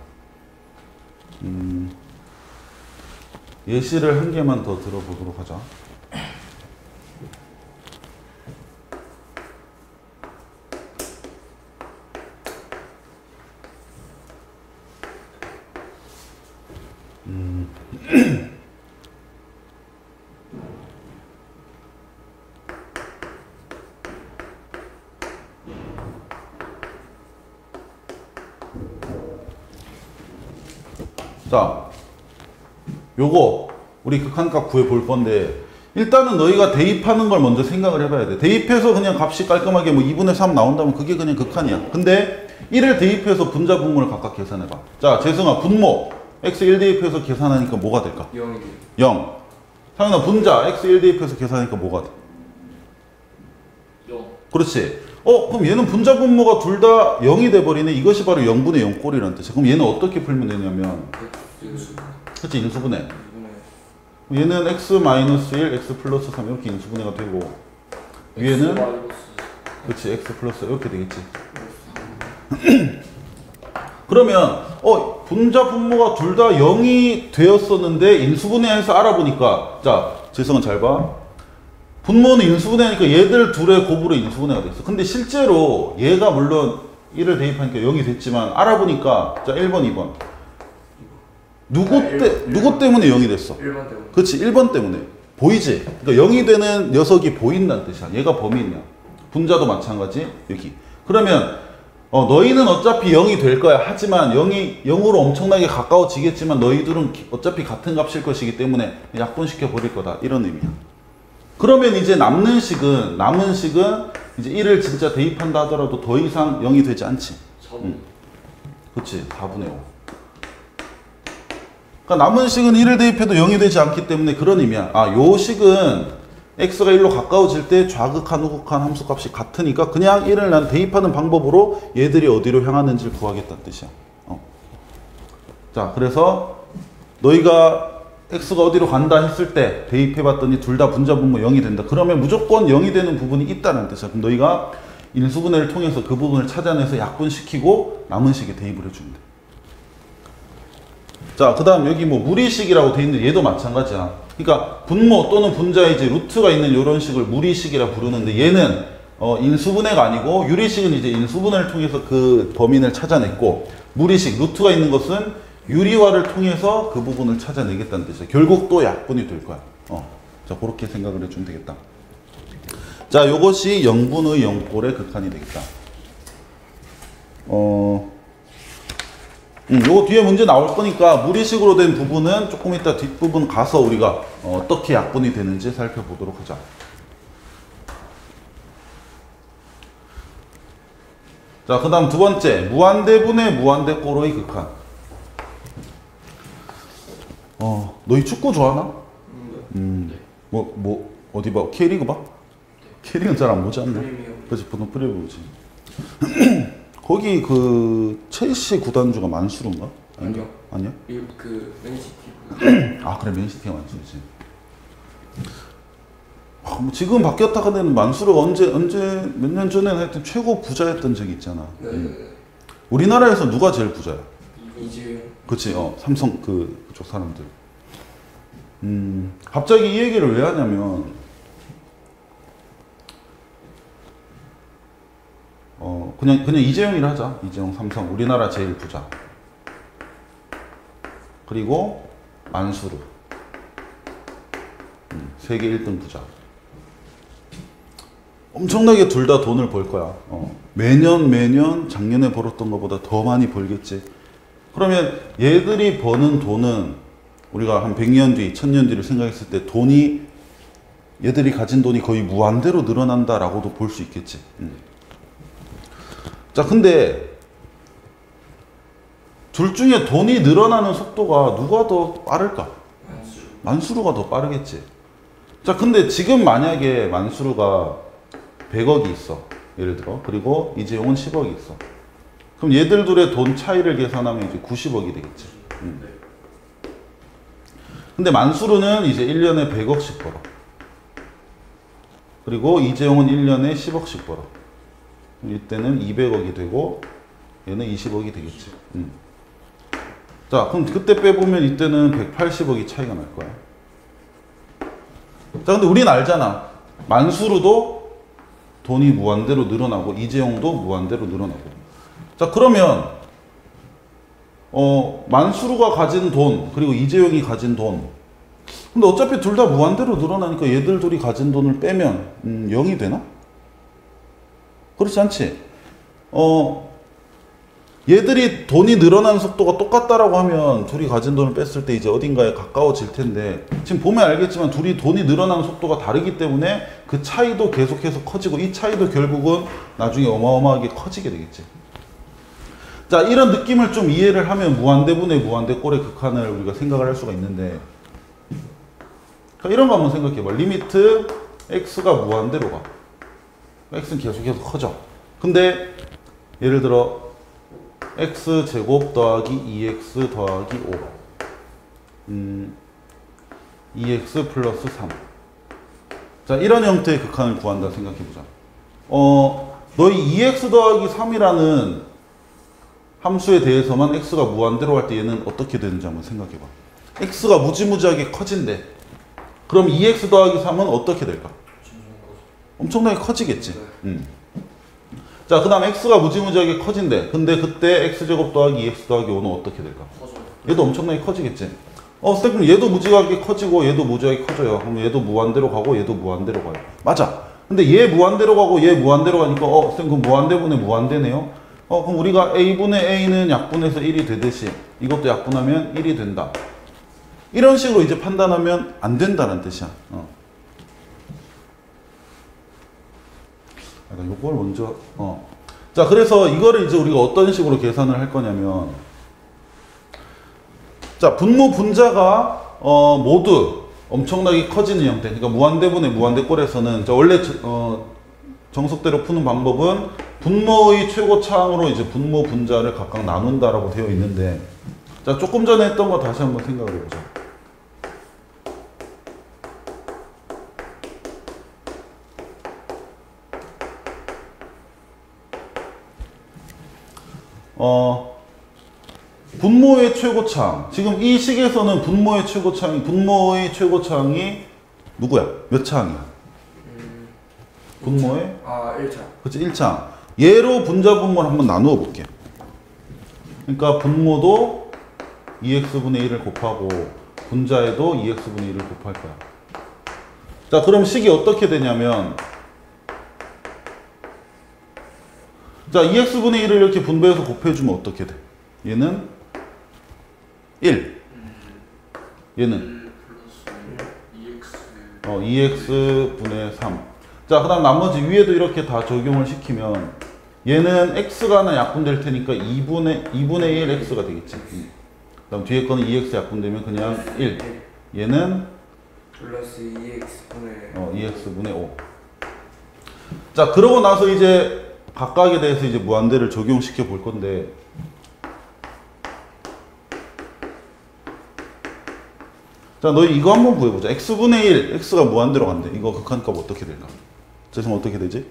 예시를 한 개만 더 들어보도록 하자. 자, 요거 우리 극한값 구해 볼 건데 일단은 너희가 대입하는 걸 먼저 생각을 해봐야 돼. 대입해서 그냥 값이 깔끔하게 뭐 2분의 3 나온다면 그게 그냥 극한이야. 근데 1을 대입해서 분자 분모를 각각 계산해봐. 자, 재승아 분모 x1 대입해서 계산하니까 뭐가 될까? 0이 돼요. 0. 상현아 분자 x1 대입해서 계산하니까 뭐가 돼? 0. 그렇지. 그럼 얘는 분자 분모가 둘 다 0이 돼버리네. 이것이 바로 0분의 0 꼴이라는 뜻이야. 그럼 얘는 어떻게 풀면 되냐면 그치, 인수분해. 얘는 x-1, x 플러스 3 이렇게 인수분해가 되고 위에는 그치, x 플러스 이렇게 되겠지. 그러면 분자 분모가 둘 다 0이 되었었는데 인수분해해서 알아보니까 자, 재성은 잘 봐. 분모는 인수분해하니까 얘들 둘의 곱으로 인수분해가 됐어. 근데 실제로 얘가 물론 1을 대입하니까 0이 됐지만 알아보니까 자 1번, 2번 누구 때문에 0이 됐어? 1번 때문에. 그렇지, 1번 때문에. 보이지? 그러니까 0이 되는 녀석이 보인다는 뜻이야. 얘가 범인이야. 분자도 마찬가지. 여기. 그러면 너희는 어차피 0이 될 거야. 하지만 0이 0으로 엄청나게 가까워지겠지만 너희들은 어차피 같은 값일 것이기 때문에 약분시켜 버릴 거다. 이런 의미야. 그러면 이제 남은 식은 이제 1을 진짜 대입한다 하더라도 더 이상 0이 되지 않지. 4분. 그치, 4분의 5. 그러니까 남은 식은 1을 대입해도 0이 되지 않기 때문에 그런 의미야. 요 식은 x가 1로 가까워질 때 좌극한 우극한 함수값이 같으니까 그냥 1을 난 대입하는 방법으로 얘들이 어디로 향하는지를 구하겠다는 뜻이야. 자, 그래서 너희가 x가 어디로 간다 했을 때 대입해봤더니 둘 다 분자 분모 0이 된다. 그러면 무조건 0이 되는 부분이 있다는 뜻이야. 그럼 너희가 인수분해를 통해서 그 부분을 찾아내서 약분시키고 남은 식에 대입을 해주면 돼. 자, 그 다음 여기 뭐 무리식이라고 돼 있는데 얘도 마찬가지야. 그러니까 분모 또는 분자에 이제 루트가 있는 이런 식을 무리식이라 부르는데 얘는 인수분해가 아니고 유리식은 이제 인수분해를 통해서 그 범인을 찾아냈고 무리식 루트가 있는 것은 유리화를 통해서 그 부분을 찾아내겠다는 뜻이야. 결국 또 약분이 될 거야. 자, 그렇게 생각을 해주면 되겠다. 자, 요것이 0분의 0꼴의 극한이 되겠다. 요거 뒤에 문제 나올 거니까 무리식으로 된 부분은 조금 이따 뒷부분 가서 우리가 어떻게 약분이 되는지 살펴보도록 하자. 자, 그 다음 두 번째, 무한대분의 무한대꼴의 극한. 너희 축구 좋아하나? 어디 봐? K리그 봐? K리그는 잘 안 보지 않나? 프리미어. 그렇지, 보통 프리미어 보지. 거기 그 첼시 구단주가 만수르인가? 아니요. 아니야? 그 맨시티. 아, 그래, 맨시티가 만수르지. 뭐 지금 바뀌었다 하는 만수르가 언제 몇 년 전에는 하여튼 최고 부자였던 적이 있잖아. 네. 우리나라에서 누가 제일 부자야? 이재용. 그치, 삼성 그쪽 사람들. 갑자기 이 얘기를 왜 하냐면, 그냥 이재용이라 하자. 이재용 삼성. 우리나라 제일 부자. 그리고 만수르. 세계 1등 부자. 엄청나게 둘 다 돈을 벌 거야. 매년 작년에 벌었던 것보다 더 많이 벌겠지. 그러면 얘들이 버는 돈은 우리가 한 100년 뒤, 1000년 뒤를 생각했을 때 얘들이 가진 돈이 거의 무한대로 늘어난다라고도 볼 수 있겠지. 자, 근데 둘 중에 돈이 늘어나는 속도가 누가 더 빠를까? 만수르가 더 빠르겠지. 자, 근데 지금 만약에 만수르가 100억이 있어. 예를 들어. 그리고 이재용은 10억이 있어. 그럼 얘들 둘의 돈 차이를 계산하면 이제 90억이 되겠지. 근데 만수르는 이제 1년에 100억씩 벌어. 그리고 이재용은 1년에 10억씩 벌어. 이때는 200억이 되고 얘는 20억이 되겠지. 자, 그럼 그때 빼보면 이때는 180억이 차이가 날 거야. 자, 근데 우린 알잖아. 만수르도 돈이 무한대로 늘어나고 이재용도 무한대로 늘어나고. 자, 그러면 만수르가 가진 돈 그리고 이재용이 가진 돈, 근데 어차피 둘 다 무한대로 늘어나니까 얘들 둘이 가진 돈을 빼면 0이 되나? 그렇지 않지? 얘들이 돈이 늘어나는 속도가 똑같다라고 하면 둘이 가진 돈을 뺐을 때 이제 어딘가에 가까워질 텐데, 지금 보면 알겠지만 둘이 돈이 늘어나는 속도가 다르기 때문에 그 차이도 계속해서 커지고 이 차이도 결국은 나중에 어마어마하게 커지게 되겠지. 자, 이런 느낌을 좀 이해를 하면 무한대분의 무한대꼴의 극한을 우리가 생각을 할 수가 있는데, 그러니까 이런 거 한번 생각해 봐. 리미트 x가 무한대로 가. x는 계속해서 커져. 근데 예를 들어 x제곱 더하기 2x 더하기 5 2x 플러스 3. 자, 이런 형태의 극한을 구한다 생각해보자. 너희 2x 더하기 3이라는 함수에 대해서만 x가 무한대로 할 때 얘는 어떻게 되는지 한번 생각해봐. x가 무지무지하게 커진대. 그럼 2x 더하기 3은 어떻게 될까? 엄청나게 커지겠지. 자, 그 다음 x가 무지무지하게 커진대. 근데 그때 x제곱 더하기 2x 더하기 5는 어떻게 될까? 얘도 엄청나게 커지겠지. 그럼 얘도 무지하게 커지고 얘도 무지하게 커져요. 그럼 얘도 무한대로 가고 얘도 무한대로 가요. 맞아. 근데 얘 무한대로 가고 얘 무한대로 가니까 쌤 그럼 무한대분의 무한대네요. 그럼 우리가 a분의 a는 약분해서 1이 되듯이 이것도 약분하면 1이 된다. 이런 식으로 이제 판단하면 안 된다는 뜻이야. 요걸 먼저 자, 그래서 이거를 이제 우리가 어떤 식으로 계산을 할 거냐면, 자, 분모 분자가 모두 엄청나게 커지는 형태. 그러니까 무한대분의 무한대꼴에서는 원래 정석대로 푸는 방법은 분모의 최고차항으로 이제 분모 분자를 각각 나눈다라고 되어 있는데, 자, 조금 전에 했던 거 다시 한번 생각을 해보자. 분모의 최고창. 지금 이 식에서는 분모의 최고창이 누구야? 몇 창이야? 분모의? 1차. 그치, 1창. 얘로 분자 분모를 한번 나누어 볼게. 그러니까 분모도 2x분의 1을 곱하고 분자에도 2x분의 1을 곱할 거야. 자, 그럼 식이 어떻게 되냐면, 자, 2x분의 1을 이렇게 분배해서 곱해주면 어떻게 돼? 얘는 1. 얘는 플러스 2x분의 3. 자, 그 다음 나머지 위에도 이렇게 다 적용을 시키면 얘는 x가 하나 약분될 테니까 2분의 1 x가 되겠지. 그 다음 뒤에 거는 2x 약분되면 그냥 1. 얘는 플러스 2x분의 2x분의 5. 자, 그러고 나서 이제 각각에 대해서 이제 무한대를 적용시켜 볼 건데, 자, 너희 이거 한번 구해보자. x분의 1, x가 무한대로 간대. 이거 극한값 어떻게 될까? 자, 지금 어떻게 되지?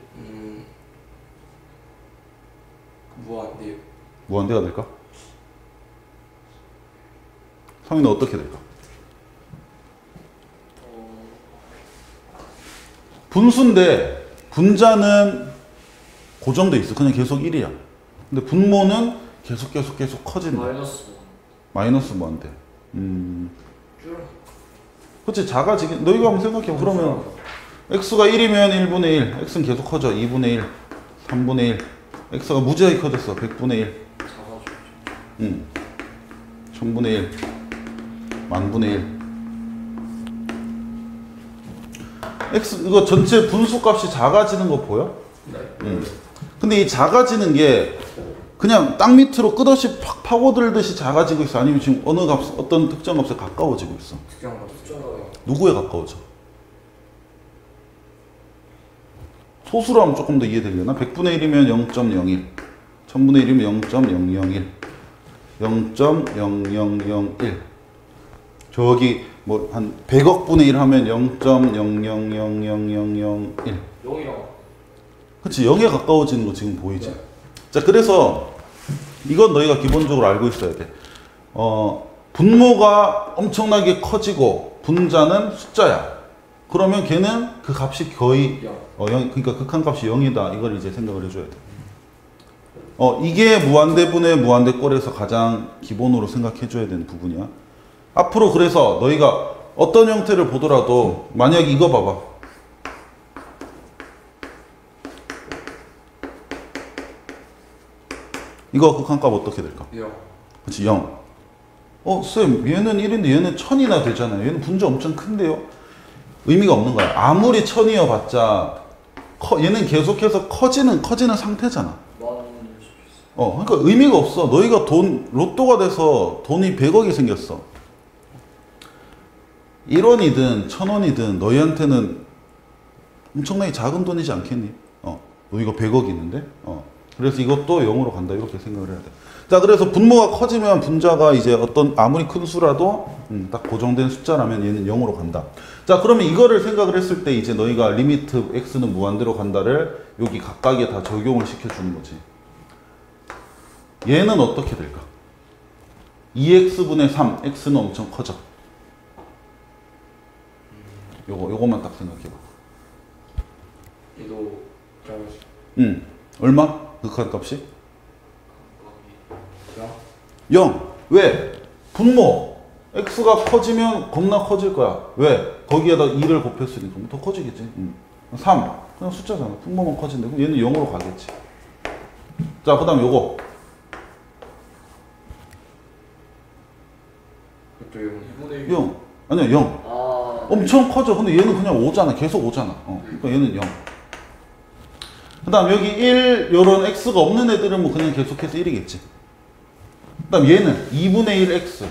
무한대요. 무한대가 될까? 성인은 어떻게 될까? 분수인데 분자는 고정돼 있어. 그냥 계속 1이야. 근데 분모는 계속 커진다. 마이너스 마이너스 무한대. 줄어. 그치, 작아지긴. 너 이거 한번 생각해. 그러면 x가 1이면 1분의 1, x는 계속 커져. 2분의 1, 3분의 1. x가 무지하게 커졌어. 100분의 1. 작아져. 1000분의 1, 만분의 1. x 이거 전체 분수 값이 작아지는 거 보여? 네. 근데 이 작아지는 게 그냥 땅 밑으로 끝없이 팍 파고들듯이 작아지고 있어? 아니면 지금 어느 값, 어떤 특정 값에 가까워지고 있어? 특정 값. 누구에 가까워져? 소수로 하면 조금 더 이해되려나? 100분의 1이면 0.01, 1000분의 1이면 0.001, 0.0001. 저기 뭐 한 100억 분의 1 하면 0.00000001. 0이랑 그치, 0에 가까워지는 거 지금 보이지? 자, 그래서 이건 너희가 기본적으로 알고 있어야 돼. 분모가 엄청나게 커지고 분자는 숫자야. 그러면 걔는 그 값이 거의 0, 그러니까 극한값이 0이다. 이걸 이제 생각을 해줘야 돼. 이게 무한대분의 무한대꼴에서 가장 기본으로 생각해줘야 되는 부분이야. 앞으로 그래서 너희가 어떤 형태를 보더라도 만약 이거 봐봐. 이거 극한값 어떻게 될까? 0. 그치, 0. 쌤, 얘는 1인데 얘는 1000이나 되잖아요. 얘는 분자 엄청 큰데요? 의미가 없는 거야. 아무리 1000이어 봤자, 얘는 계속해서 커지는 상태잖아. 그러니까 의미가 없어. 너희가 로또가 돼서 돈이 100억이 생겼어. 1원이든 1000원이든 너희한테는 엄청나게 작은 돈이지 않겠니? 너희가 100억이 있는데? 그래서 이것도 0으로 간다. 이렇게 생각을 해야 돼. 자, 그래서 분모가 커지면 분자가 이제 아무리 큰 수라도 딱 고정된 숫자라면 얘는 0으로 간다. 자, 그러면 이거를 생각을 했을 때 이제 너희가 리미트 x는 무한대로 간다를 여기 각각에 다 적용을 시켜주는 거지. 얘는 어떻게 될까? 2x분의 3, x는 엄청 커져. 요거만 딱 생각해봐. 얘도 작아지. 얼마? 극한값이? 0. 0. 왜? 분모. x가 커지면 겁나 커질 거야. 왜? 거기에다 2를 곱했으니까 더 커지겠지. 3. 그냥 숫자잖아. 분모만 커진대. 그럼 얘는 0으로 가겠지. 자, 그 다음 요거. 그것도 0. 2분의 1. 0. 아니야, 0. 엄청 커져. 근데 얘는 그냥 5잖아. 계속 5잖아. 그러니까 얘는 0. 그 다음 여기 1, 요런 x가 없는 애들은 뭐 그냥 계속해서 1이겠지. 그 다음 얘는 2분의 1 x.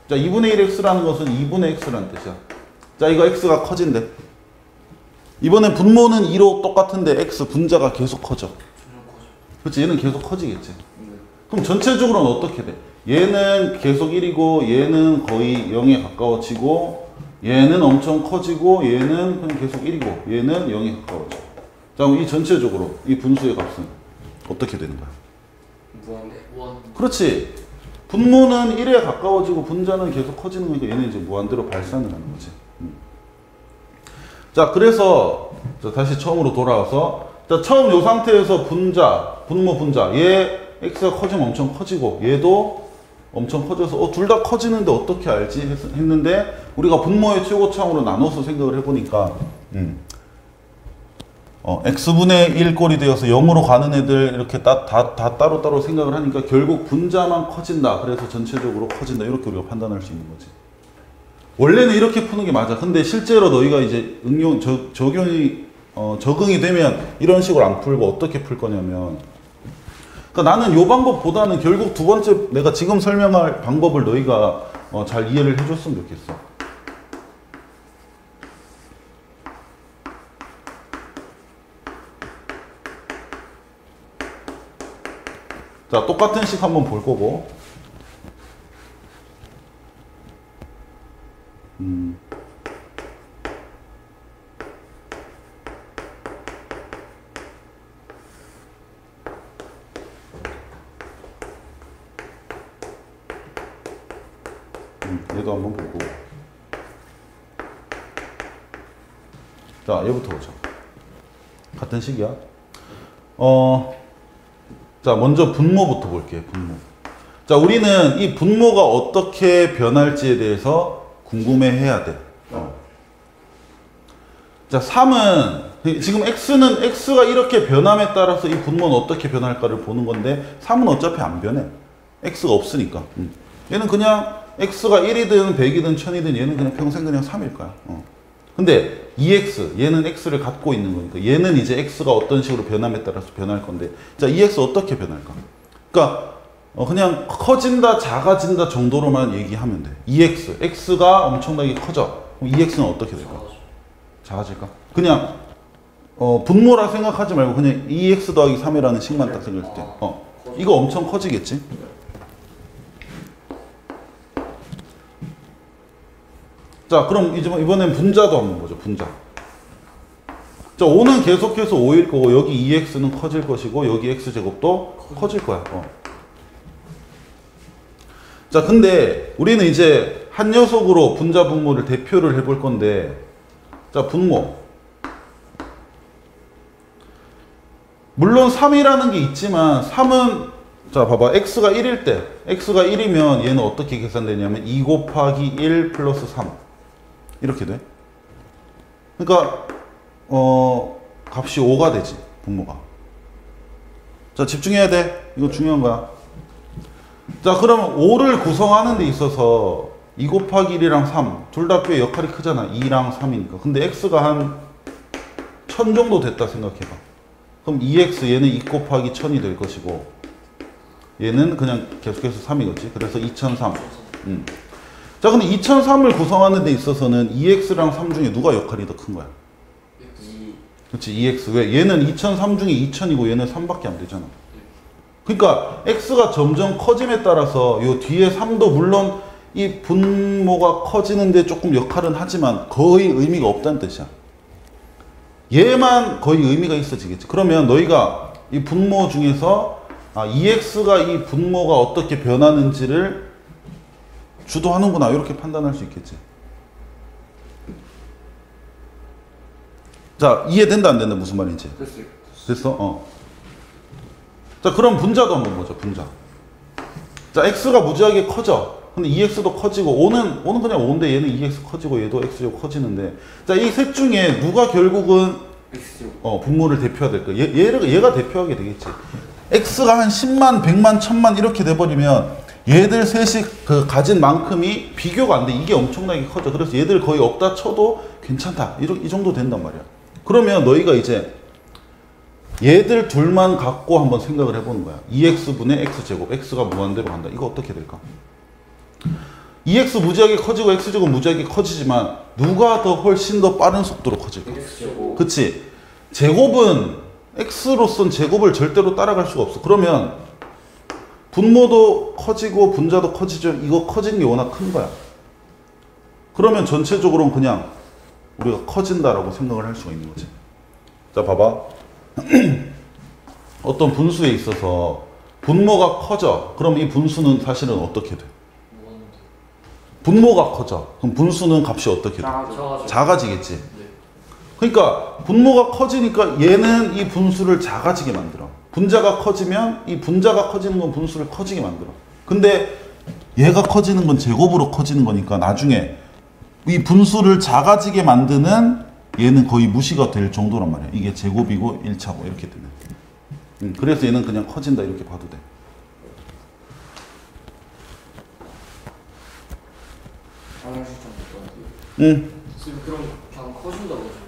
자, 2분의 1 x라는 것은 2분의 x라는 뜻이야. 자, 이거 x가 커진대. 이번엔 분모는 2로 똑같은데 x 분자가 계속 커져. 그렇지, 얘는 계속 커지겠지. 그럼 전체적으로는 어떻게 돼? 얘는 계속 1이고 얘는 거의 0에 가까워지고 얘는 엄청 커지고 얘는 그냥 계속 1이고 얘는 0에 가까워져. 자, 그럼 이 전체적으로 이 분수의 값은 어떻게 되는 거야? 무한대. 그렇지. 분모는 1에 가까워지고 분자는 계속 커지는 거니까 얘는 이제 무한대로 발산을 하는 거지. 자, 그래서 자, 다시 처음으로 돌아와서 자, 처음 요 상태에서 분자, 분모 분자 얘 x가 커지면 엄청 커지고 얘도 엄청 커져서 둘 다 커지는데 어떻게 알지? 했는데 우리가 분모의 최고차항으로 나눠서 생각을 해보니까 x분의 1 꼴이 되어서 0으로 가는 애들 이렇게 다 따로따로 생각을 하니까 결국 분자만 커진다. 그래서 전체적으로 커진다. 이렇게 우리가 판단할 수 있는 거지. 원래는 이렇게 푸는 게 맞아. 근데 실제로 너희가 이제 적응이 되면 이런 식으로 안 풀고 어떻게 풀 거냐면 그러니까 나는 요 방법보다는 결국 두 번째 내가 지금 설명할 방법을 너희가 잘 이해를 해줬으면 좋겠어. 자, 똑같은 식 한번 볼 거고. 얘도 한번 보고. 자, 얘부터 보자. 같은 식이야. 자, 먼저 분모부터 볼게요. 분모. 자, 우리는 이 분모가 어떻게 변할지에 대해서 궁금해해야 돼. 자, 3은 지금 x는 x가 이렇게 변함에 따라서 이 분모는 어떻게 변할까를 보는 건데 3은 어차피 안 변해. x가 없으니까. 얘는 그냥 x가 1이든 100이든 1000이든 얘는 그냥 평생 그냥 3일 거야. 근데 2x 얘는 x를 갖고 있는 거니까 얘는 이제 x가 어떤 식으로 변함에 따라서 변할 건데 자, 2x 어떻게 변할까? 그러니까 그냥 커진다 작아진다 정도로만 얘기하면 돼. 2x x가 엄청나게 커져. 그럼 2x는 어떻게 될까? 작아질까? 그냥 분모라 생각하지 말고 그냥 2x 더하기 3이라는 식만 딱 생각했을 때 이거 엄청 커지겠지? 자, 그럼 이번엔 분자도 한번 보죠. 분자. 자, 5는 계속해서 5일 거고 여기 2x는 커질 것이고 여기 x제곱도 커질 거야. 자, 근데 우리는 이제 한 녀석으로 분자 분모를 대표를 해볼 건데 자, 분모. 물론 3이라는 게 있지만 3은 자, 봐봐. x가 1일 때 x가 1이면 얘는 어떻게 계산되냐면 2 곱하기 1 플러스 3 이렇게 돼. 그러니까 값이 5가 되지. 분모가. 자, 집중해야 돼. 이거 중요한 거야. 자, 그러면 5를 구성하는 데 있어서 2 곱하기 1이랑 3 둘 다 꽤 역할이 크잖아. 2랑 3이니까. 근데 x가 한 1000 정도 됐다 생각해봐. 그럼 2x 얘는 2 곱하기 1000이 될 것이고 얘는 그냥 계속해서 3이겠지. 그래서 2003. 자, 근데 2003을 구성하는 데 있어서는 2x랑 3 중에 누가 역할이 더 큰 거야? 2. 그렇지, 2x. 왜? 얘는 2003 중에 2000이고 얘는 3밖에 안 되잖아. 그러니까 x가 점점 커짐에 따라서 요 뒤에 3도 물론 이 분모가 커지는데 조금 역할은 하지만 거의 의미가 없다는 뜻이야. 얘만 거의 의미가 있어지겠지. 그러면 너희가 이 분모 중에서 2x가 이 분모가 어떻게 변하는지를 주도하는구나 이렇게 판단할 수 있겠지. 자, 이해된다 안 된다 무슨 말인지? 됐어요. 됐어? 자, 그럼 분자도 한번 보자. 분자. 자, x가 무지하게 커져. 근데 2x도 커지고 5는 그냥 5인데 얘는 2x 커지고 얘도 x제곱 커지는데 자, 이 셋 중에 누가 결국은 X제곱. 분모를 대표해야 될까? 얘가 대표하게 되겠지. x가 한 10만, 100만, 1000만 이렇게 돼버리면 얘들 셋이 가진 만큼이 비교가 안 돼. 이게 엄청나게 커져. 그래서 얘들 거의 없다 쳐도 괜찮다. 이 정도 된단 말이야. 그러면 너희가 이제 얘들 둘만 갖고 한번 생각을 해보는 거야. 2x분의 x제곱. x가 무한대로 간다. 이거 어떻게 될까? 2x 무지하게 커지고 x제곱 무지하게 커지지만 누가 더 훨씬 더 빠른 속도로 커질까? X제곱. 그치? 제곱은 x로선 제곱을 절대로 따라갈 수가 없어. 그러면 분모도 커지고 분자도 커지죠. 이거 커지는 게 워낙 큰 거야. 그러면 전체적으로는 그냥 우리가 커진다라고 생각을 할 수가 있는 거지. 자, 봐봐. 어떤 분수에 있어서 분모가 커져. 그럼 이 분수는 사실은 어떻게 돼? 분모가 커져. 그럼 분수는 값이 어떻게 돼? 작아져. 작아지겠지. 네. 그러니까 분모가 커지니까 얘는 이 분수를 작아지게 만들어. 분자가 커지면 이 분자가 커지는 건 분수를 커지게 만들어. 근데 얘가 커지는 건 제곱으로 커지는 거니까 나중에 이 분수를 작아지게 만드는 얘는 거의 무시가 될 정도란 말이야. 이게 제곱이고 1차고 이렇게 되면. 그래서 얘는 그냥 커진다 이렇게 봐도 돼. 화장실 좀 볼까요? 응. 선생님 그럼 그냥 커진다고 하신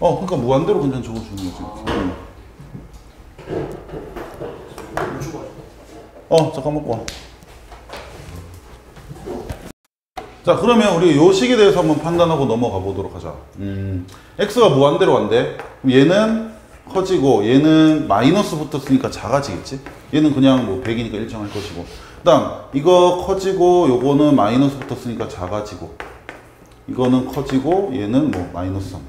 그러니까 무한대로 그냥 적어주는 거지. 거예요? 우주가 잠깐 먹고 와. 자, 그러면 우리 요 식에 대해서 한번 판단하고 넘어가 보도록 하자. x가 무한대로 간대. 그럼 얘는 커지고 얘는 마이너스 붙었으니까 작아지겠지? 얘는 그냥 뭐 100이니까 일정할 것이고. 그 다음 이거 커지고 요거는 마이너스 붙었으니까 작아지고 이거는 커지고 얘는 뭐 마이너스 3.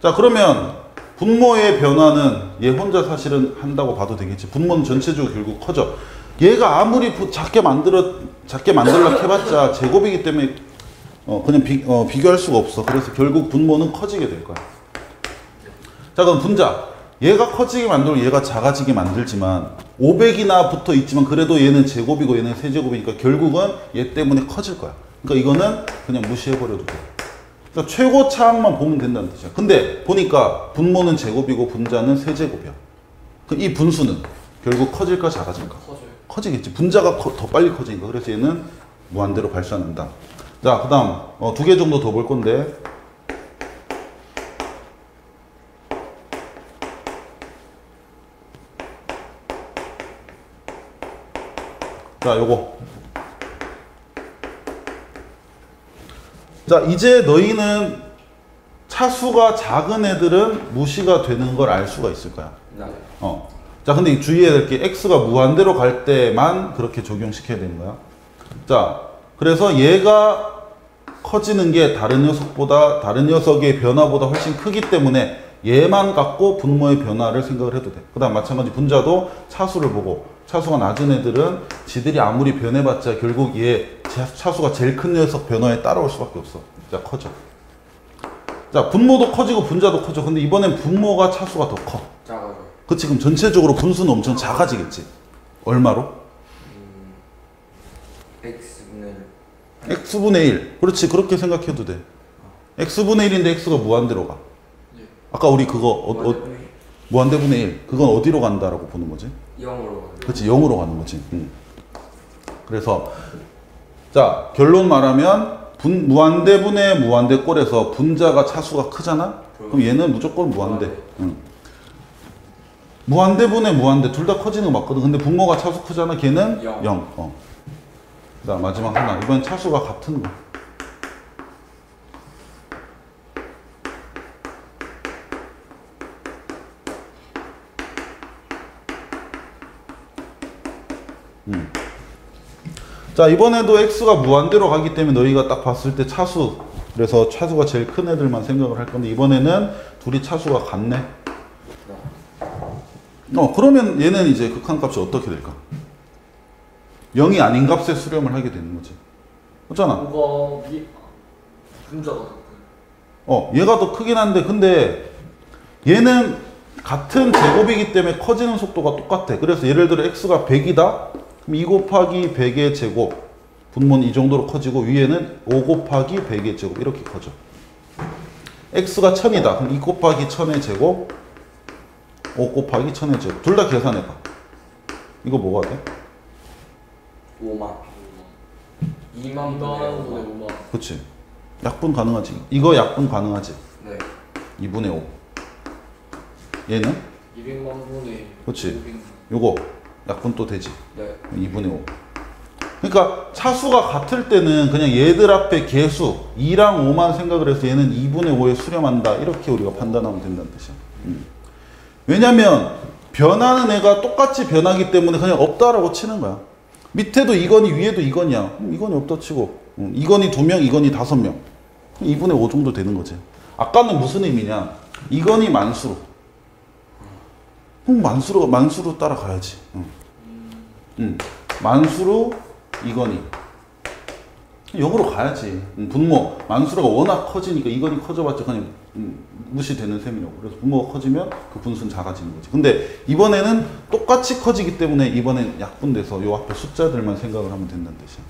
자, 그러면 분모의 변화는 얘 혼자 사실은 한다고 봐도 되겠지. 분모는 전체적으로 결국 커져. 얘가 아무리 작게 만들라 해봤자 제곱이기 때문에 그냥 비교할 수가 없어. 그래서 결국 분모는 커지게 될 거야. 자, 그럼 분자. 얘가 커지게 만들고 얘가 작아지게 만들지만 500이나 붙어 있지만 그래도 얘는 제곱이고 얘는 세제곱이니까 결국은 얘 때문에 커질 거야. 그러니까 이거는 그냥 무시해버려도 돼. 그러니까 최고 차항만 보면 된다는 뜻이야. 근데 보니까 분모는 제곱이고 분자는 세제곱이야. 이 분수는 결국 커질까 작아질까? 커져요. 커지겠지. 분자가 더 빨리 커지니까. 그래서 얘는 무한대로 발산한다. 자, 그 다음 2개 정도 더 볼 건데. 자, 요거. 자, 이제 너희는 차수가 작은 애들은 무시가 되는 걸 알 수가 있을 거야. 네. 자, 근데 주의해야 될 게 x가 무한대로 갈 때만 그렇게 적용시켜야 되는 거야. 자, 그래서 얘가 커지는 게 다른 녀석의 변화보다 훨씬 크기 때문에 얘만 갖고 분모의 변화를 생각을 해도 돼. 그 다음 마찬가지 분자도 차수를 보고 차수가 낮은 애들은 지들이 아무리 변해봤자 결국 얘 차수가 제일 큰 녀석 변화에 따라올 수밖에 없어. 자, 커져. 자, 분모도 커지고 분자도 커져. 근데 이번엔 분모가 차수가 더 커. 작아져. 그치? 그럼 전체적으로 분수는 엄청 작아지겠지. 얼마로? x분의 x분의 1. 그렇지. 그렇게 생각해도 돼. x분의 1인데 x가 무한대로 가. 네. 아까 우리 그거 무한대분의 1. 그건 어디로 간다라고 보는 거지? 0으로. 그렇지. 0으로 가는 거지. 그래서 자, 결론 말하면 무한대분의 무한대꼴에서 분자가 차수가 크잖아? 그럼 얘는 무조건 무한대. 무한대분의 무한대 둘 다 커지는 거 맞거든. 근데 분모가 차수 크잖아. 걔는 0. 0. 그 다음 마지막 하나. 이번엔 차수가 같은 거. 자, 이번에도 x가 무한대로 가기 때문에 너희가 딱 봤을 때 차수, 그래서 차수가 제일 큰 애들만 생각을 할 건데 이번에는 둘이 차수가 같네. 그러면 얘는 이제 극한값이 어떻게 될까? 0이 아닌 값에 수렴을 하게 되는 거지. 그렇잖아. 뭐가 분자가 더 커요. 얘가 더 크긴 한데 근데 얘는 같은 제곱이기 때문에 커지는 속도가 똑같아. 그래서 예를 들어 x가 100이다. 그럼 2 곱하기 100의 제곱. 분모는 이 정도로 커지고 위에는 5 곱하기 100의 제곱 이렇게 커져. x가 1000이다. 그럼 2 곱하기 1000의 제곱 5 곱하기 1000의 제곱. 둘 다 계산해봐. 이거 뭐가 돼? 5만. 2만 2만 분의 5만. 그치. 약분 가능하지. 이거 약분 가능하지. 네. 2분의 5. 얘는? 200만 분의 그치. 500만. 요거 약분 또 되지. 네. 2분의 5. 그러니까 차수가 같을 때는 그냥 얘들 앞에 개수 2랑 5만 생각을 해서 얘는 2분의 5에 수렴한다. 이렇게 우리가 판단하면 된다는 뜻이야. 왜냐면 변하는 애가 똑같이 변하기 때문에 그냥 없다라고 치는 거야. 밑에도 이건이 위에도 이건이야. 이건이 없다 치고 이건이 2명, 이건이 5명. 2분의 5 정도 되는 거지. 아까는 무슨 의미냐? 이건이 만수로. 그럼 만수로 따라가야지. 만수로 이건희 0으로 가야지. 분모 만수가 워낙 커지니까 이건희 커져봤자 그냥 무시되는 셈이라고. 그래서 분모가 커지면 그 분수는 작아지는 거지. 근데 이번에는 똑같이 커지기 때문에 이번엔 약분돼서 요 앞에 숫자들만 생각을 하면 된다는 뜻이야.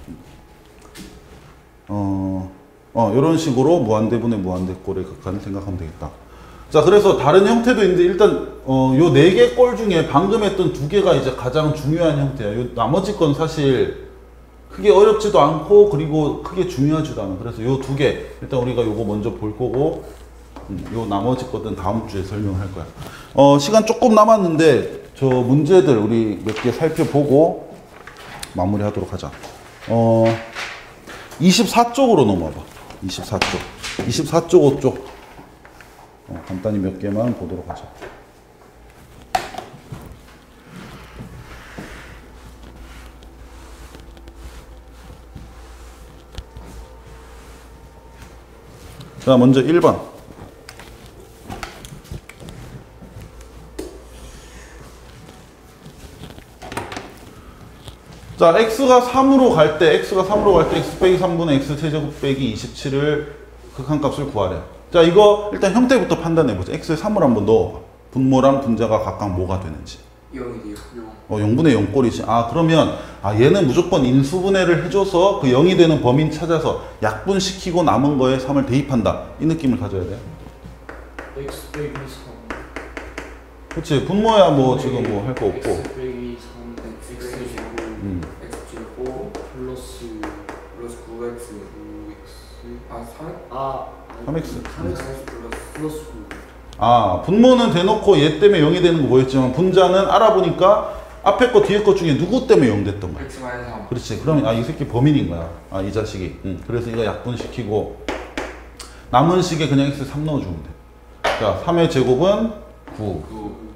이런 식으로 무한대분의 무한대꼴의 극한을 생각하면 되겠다. 자, 그래서 다른 형태도 있는데 일단 요 4개 꼴 중에 방금 했던 2개가 이제 가장 중요한 형태야. 요 나머지 건 사실 크게 어렵지도 않고 그리고 크게 중요하지도 않아. 그래서 요 2개 일단 우리가 요거 먼저 볼 거고 요 나머지 것들은 다음 주에 설명을 할 거야. 시간 조금 남았는데 저 문제들 우리 몇 개 살펴보고 마무리하도록 하자. 24쪽으로 넘어와봐. 24쪽. 24쪽 5쪽. 간단히 몇 개만 보도록 하자. 자, 먼저 1번. 자, x가 3으로 갈 때, x 빼기 3분의 x 세제곱 빼기 27을 극한값을 구하래. 자, 이거 일단 형태부터 판단해보자. x에 3을 한번 넣어봐. 분모랑 분자가 각각 뭐가 되는지. 0이 돼요. 0분의 0꼴이지. 그러면 얘는 무조건 인수분해를 해줘서 그 0이 되는 범인 찾아서 약분시키고 남은 거에 3을 대입한다. 이 느낌을 가져야 돼. x 빼기 3 그치. 분모야 뭐 지금 뭐 할 거 없고. x 빼기 3 x 제곱 x 제곱 플러스 플러스 9x 3? 3x. 3x 플러스 9 분모는 대놓고 얘 때문에 0이 되는 거 뭐였지만 분자는 알아보니까 앞에 거 뒤에 거 중에 누구 때문에 0 됐던 거야. x 마이너스 3. 그렇지. 그러면 이 새끼 범인인 거야. 이 자식이. 그래서 이거 약분시키고 남은 식에 그냥 x 3 넣어주면 돼. 자, 3의 제곱은 9.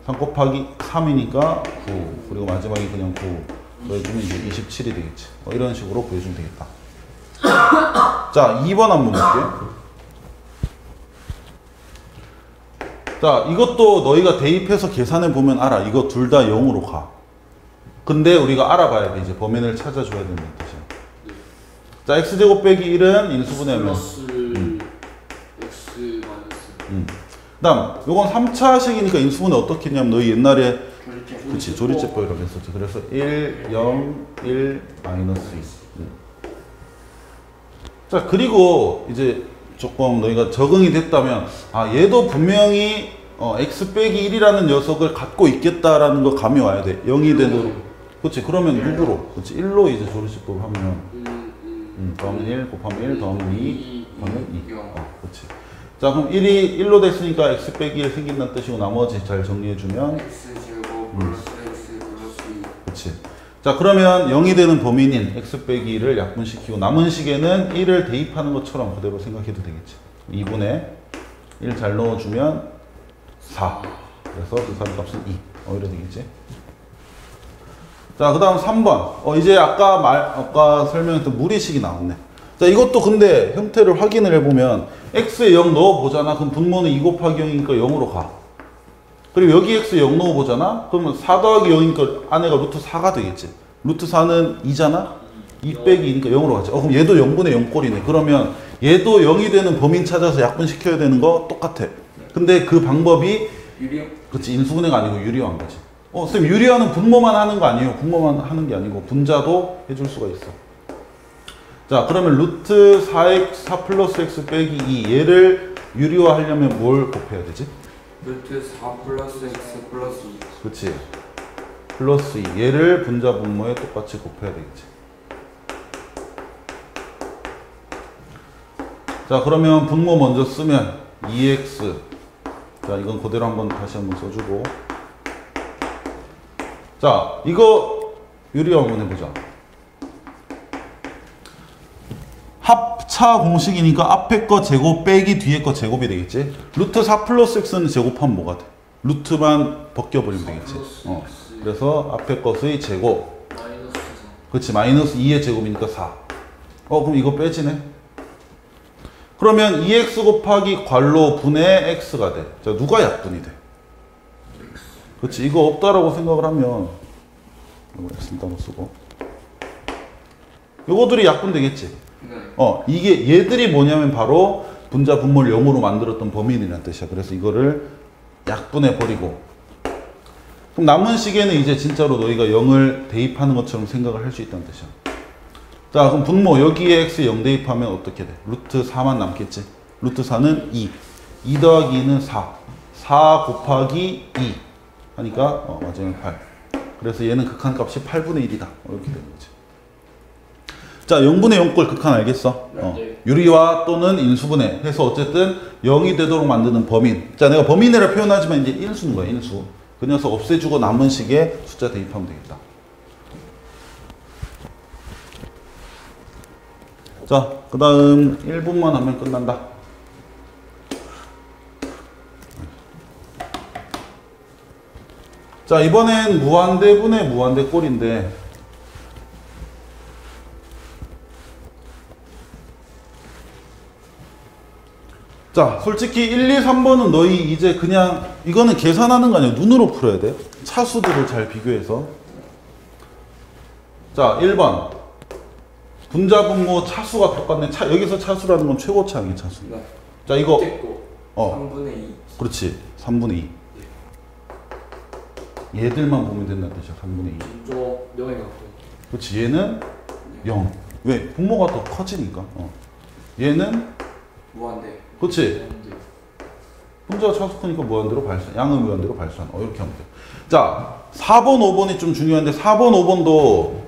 3 곱하기 3이니까 9. 그리고 마지막에 그냥 9. 더해주면 이제 27이 되겠지. 이런 식으로 보여주면 되겠다. 자, 2번 한번 볼게요. 자, 이것도 너희가 대입해서 계산해 보면 알아. 이거 둘 다 0으로 가. 근데 우리가 알아봐야 돼. 이제 범인을 찾아줘야 된다는 뜻이야. 네. 자, x제곱 빼기 1은 인수분해하면 플러스 x 마이너스 그 다음 요건 3차식이니까 인수분해 어떻게 했냐면 너희 옛날에 그치 조리제법이라고 했었지. 그래서 1, 0, 1, 마이너스 2. 자, 그리고 이제 조금 너희가 적응이 됐다면 얘도 분명히 x 빼기 1이라는 녀석을 갖고 있겠다라는 거 감이 와야 돼. 0이 되도록. 그렇지. 그러면 6으로. 그렇지. 1로 이제 조리식법 하면 더하면 1 곱하면 1 더하면 2 더하면 2. 그렇지. 자, 그럼 1이 1로 됐으니까 x 빼기 1 생긴다는 뜻이고 나머지 잘 정리해주면 x 제곱 플러스 x 플러스 2. 그렇지. 자, 그러면 0이 되는 범인인 x 빼기 1을 약분시키고 남은 식에는 1을 대입하는 것처럼 그대로 생각해도 되겠지. 2분의 1 잘 넣어주면 4. 그래서 그 사람 값은 2. 이래 되겠지. 자, 그 다음 3번. 이제 아까 설명했던 무리식이 나왔네. 자, 이것도 근데 형태를 확인을 해보면 x에 0 넣어보잖아. 그럼 분모는 2 곱하기 0이니까 0으로 가. 그리고 여기 x에 0 넣어보잖아. 그러면 4 더하기 0이니까 안에가 루트 4가 되겠지. 루트 4는 2잖아. 2 빼기 2니까 0으로 가지. 그럼 얘도 0분의 0꼴이네. 그러면 얘도 0이 되는 범인 찾아서 약분시켜야 되는 거 똑같아. 근데 그 방법이 유리형? 그렇지. 인수분해가 아니고 유리화인 거지. 쌤, 유리화는 분모만 하는 거 아니에요. 분모만 하는 게 아니고 분자도 해줄 수가 있어. 자, 그러면 루트 4x 4 플러스 x 빼기 2 얘를 유리화 하려면 뭘 곱해야 되지? 루트 4 플러스 x 플러스 2. 그렇지. 플러스 2 얘를 분자 분모에 똑같이 곱해야 되겠지. 자, 그러면 분모 먼저 쓰면 2x. 자, 이건 그대로 다시 한번 써주고. 자, 이거 유리화 한번 해보자. 합차 공식이니까 앞에 거 제곱 빼기 뒤에 거 제곱이 되겠지. 루트 4 플러스 x는 제곱하면 뭐가 돼? 루트만 벗겨버리면 되겠지. 그래서 앞에 것의 제곱. 마이너스 4 그렇지. 마이너스 2의 제곱이니까 4. 그럼 이거 빼지네. 그러면 2x 곱하기 괄호 분의 x가 돼. 자, 누가 약분이 돼? 그렇지. 이거 없다라고 생각을 하면 이거 x는 따로 쓰고. 요거들이 약분 되겠지. 네. 이게 얘들이 뭐냐면 바로 분자 분모를 0으로 만들었던 범인이라는 뜻이야. 그래서 이거를 약분해 버리고. 그럼 남은 식에는 이제 진짜로 너희가 0을 대입하는 것처럼 생각을 할 수 있다는 뜻이야. 자, 그럼 분모 여기에 x 0 대입하면 어떻게 돼? 루트 4만 남겠지. 루트 4는 2. 2 더하기 2는 4. 4 곱하기 2 하니까 맞으면 8. 그래서 얘는 극한값이 8분의 1이다. 이렇게 되는 거지. 자, 0분의 0꼴 극한 알겠어? 네. 유리화 또는 인수분해 해서 어쨌든 0이 되도록 만드는 범인. 자, 내가 범인이라 표현하지만 이제 인수인 거야, 인수. 그 녀석 없애주고 남은 식에 숫자 대입하면 되겠다. 자, 그 다음 1분만 하면 끝난다. 자, 이번엔 무한대분의 무한대꼴인데 자, 솔직히 1, 2, 3번은 너희 이제 그냥 이거는 계산하는 거 아니야. 눈으로 풀어야 돼. 차수들을 잘 비교해서. 자, 1번 분자 분모 차수가 똑같네. 여기서 차수라는 건 최고차항이 차수. 네. 자, 이거 됐고 3분의 2. 그렇지. 3분의 2. 얘들만 보면 된다는 뜻이야. 3분의 2. 저 명예 갖고 그렇지. 얘는 0. 왜? 분모가 더 커지니까. 얘는 무한대. 그렇지. 분자가 차수 크니까 무한대로 발산. 양은 무한대로 발산. 이렇게 하면 돼. 자, 4번, 5번이 좀 중요한데 4번, 5번도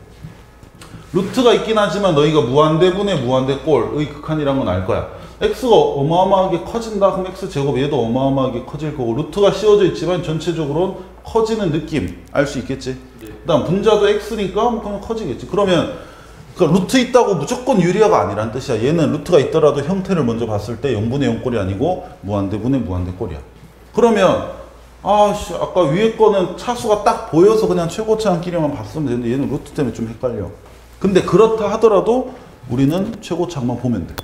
루트가 있긴 하지만 너희가 무한대분의 무한대꼴의 극한이란 건 알 거야. x가 어마어마하게 커진다. 그럼 x제곱 얘도 어마어마하게 커질 거고 루트가 씌워져 있지만 전체적으로 커지는 느낌 알 수 있겠지. 네. 그 다음 분자도 x니까 뭐 그냥 커지겠지. 그러면 그 루트 있다고 무조건 유리화가 아니란 뜻이야. 얘는 루트가 있더라도 형태를 먼저 봤을 때 0분의 0꼴이 아니고 무한대분의 무한대꼴이야. 그러면 아까 위에 거는 차수가 딱 보여서 그냥 최고차항끼리만 봤으면 되는데 얘는 루트 때문에 좀 헷갈려. 근데 그렇다 하더라도 우리는 최고차항만 보면 돼.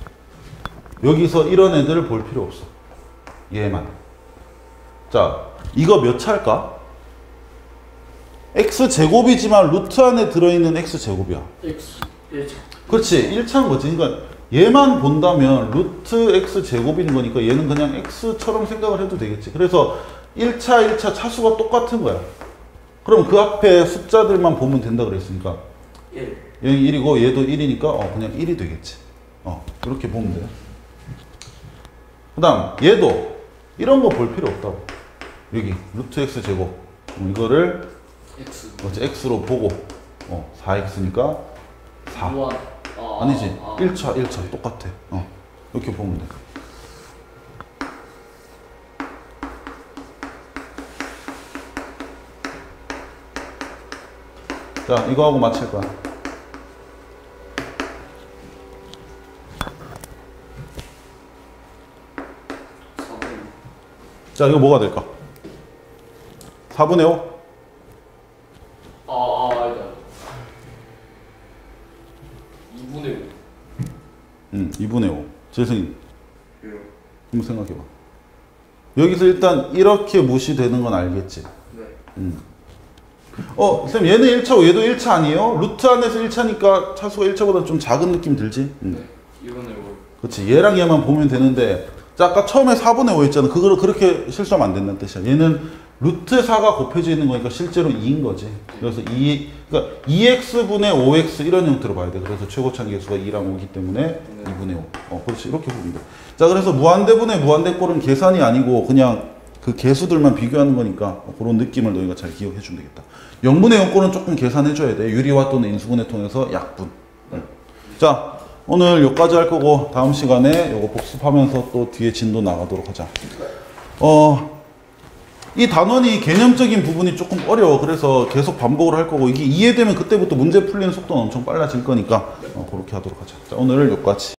여기서 이런 애들을 볼 필요 없어. 얘만. 자, 이거 몇 차일까? x제곱이지만 루트 안에 들어있는 x제곱이야. X 1차 그렇지. 1차인 거지. 그러니까 얘만 본다면 루트 x제곱인 거니까 얘는 그냥 x처럼 생각을 해도 되겠지. 그래서 1차, 1차 차수가 똑같은 거야. 그럼 그 앞에 숫자들만 보면 된다 그랬으니까 1. 여기 1이고 얘도 1이니까 그냥 1이 되겠지. 이렇게 보면 돼요. 그 다음 얘도 이런 거 볼 필요 없다고. 여기 루트 x제곱 이거를 X x로 보고 4x니까 4 무한 아니지 1차 똑같아. 이렇게 보면 돼. 자, 이거 하고 마칠 거야. 자, 이거 뭐가 될까? 4분의 5? 아니다 2분의 5 2분의 5. 재승이 6. 한번 생각해봐. 여기서 일단 이렇게 무시되는 건 알겠지? 네. 쌤 얘는 1차고 얘도 1차 아니에요? 루트 안에서 1차니까 차수가 1차보다 좀 작은 느낌 들지? 네. 2분의 5. 그렇지. 얘랑 얘만 보면 되는데 자, 아까 처음에 4분의 5 했잖아. 그거를 그렇게 실수하면 안 된다는 뜻이야. 얘는 루트 4가 곱해져 있는 거니까 실제로 2인 거지. 그래서 그러니까 2x분의 5x 이런 형태로 봐야 돼. 그래서 최고차항 개수가 2랑 5기 때문에 2분의 5. 그렇지. 이렇게 보면 돼. 자, 그래서 무한대분의 무한대꼴은 계산이 아니고 그냥 그 개수들만 비교하는 거니까 그런 느낌을 너희가 잘 기억해 주면 되겠다. 0분의 0꼴은 조금 계산해 줘야 돼. 유리화 또는 인수분해 통해서 약분. 자, 오늘 여기까지 할 거고 다음 시간에 요거 복습하면서 또 뒤에 진도 나가도록 하자. 이 단원이 개념적인 부분이 조금 어려워. 그래서 계속 반복을 할 거고 이게 이해되면 그때부터 문제 풀리는 속도는 엄청 빨라질 거니까 그렇게 하도록 하자. 자, 오늘 여기까지.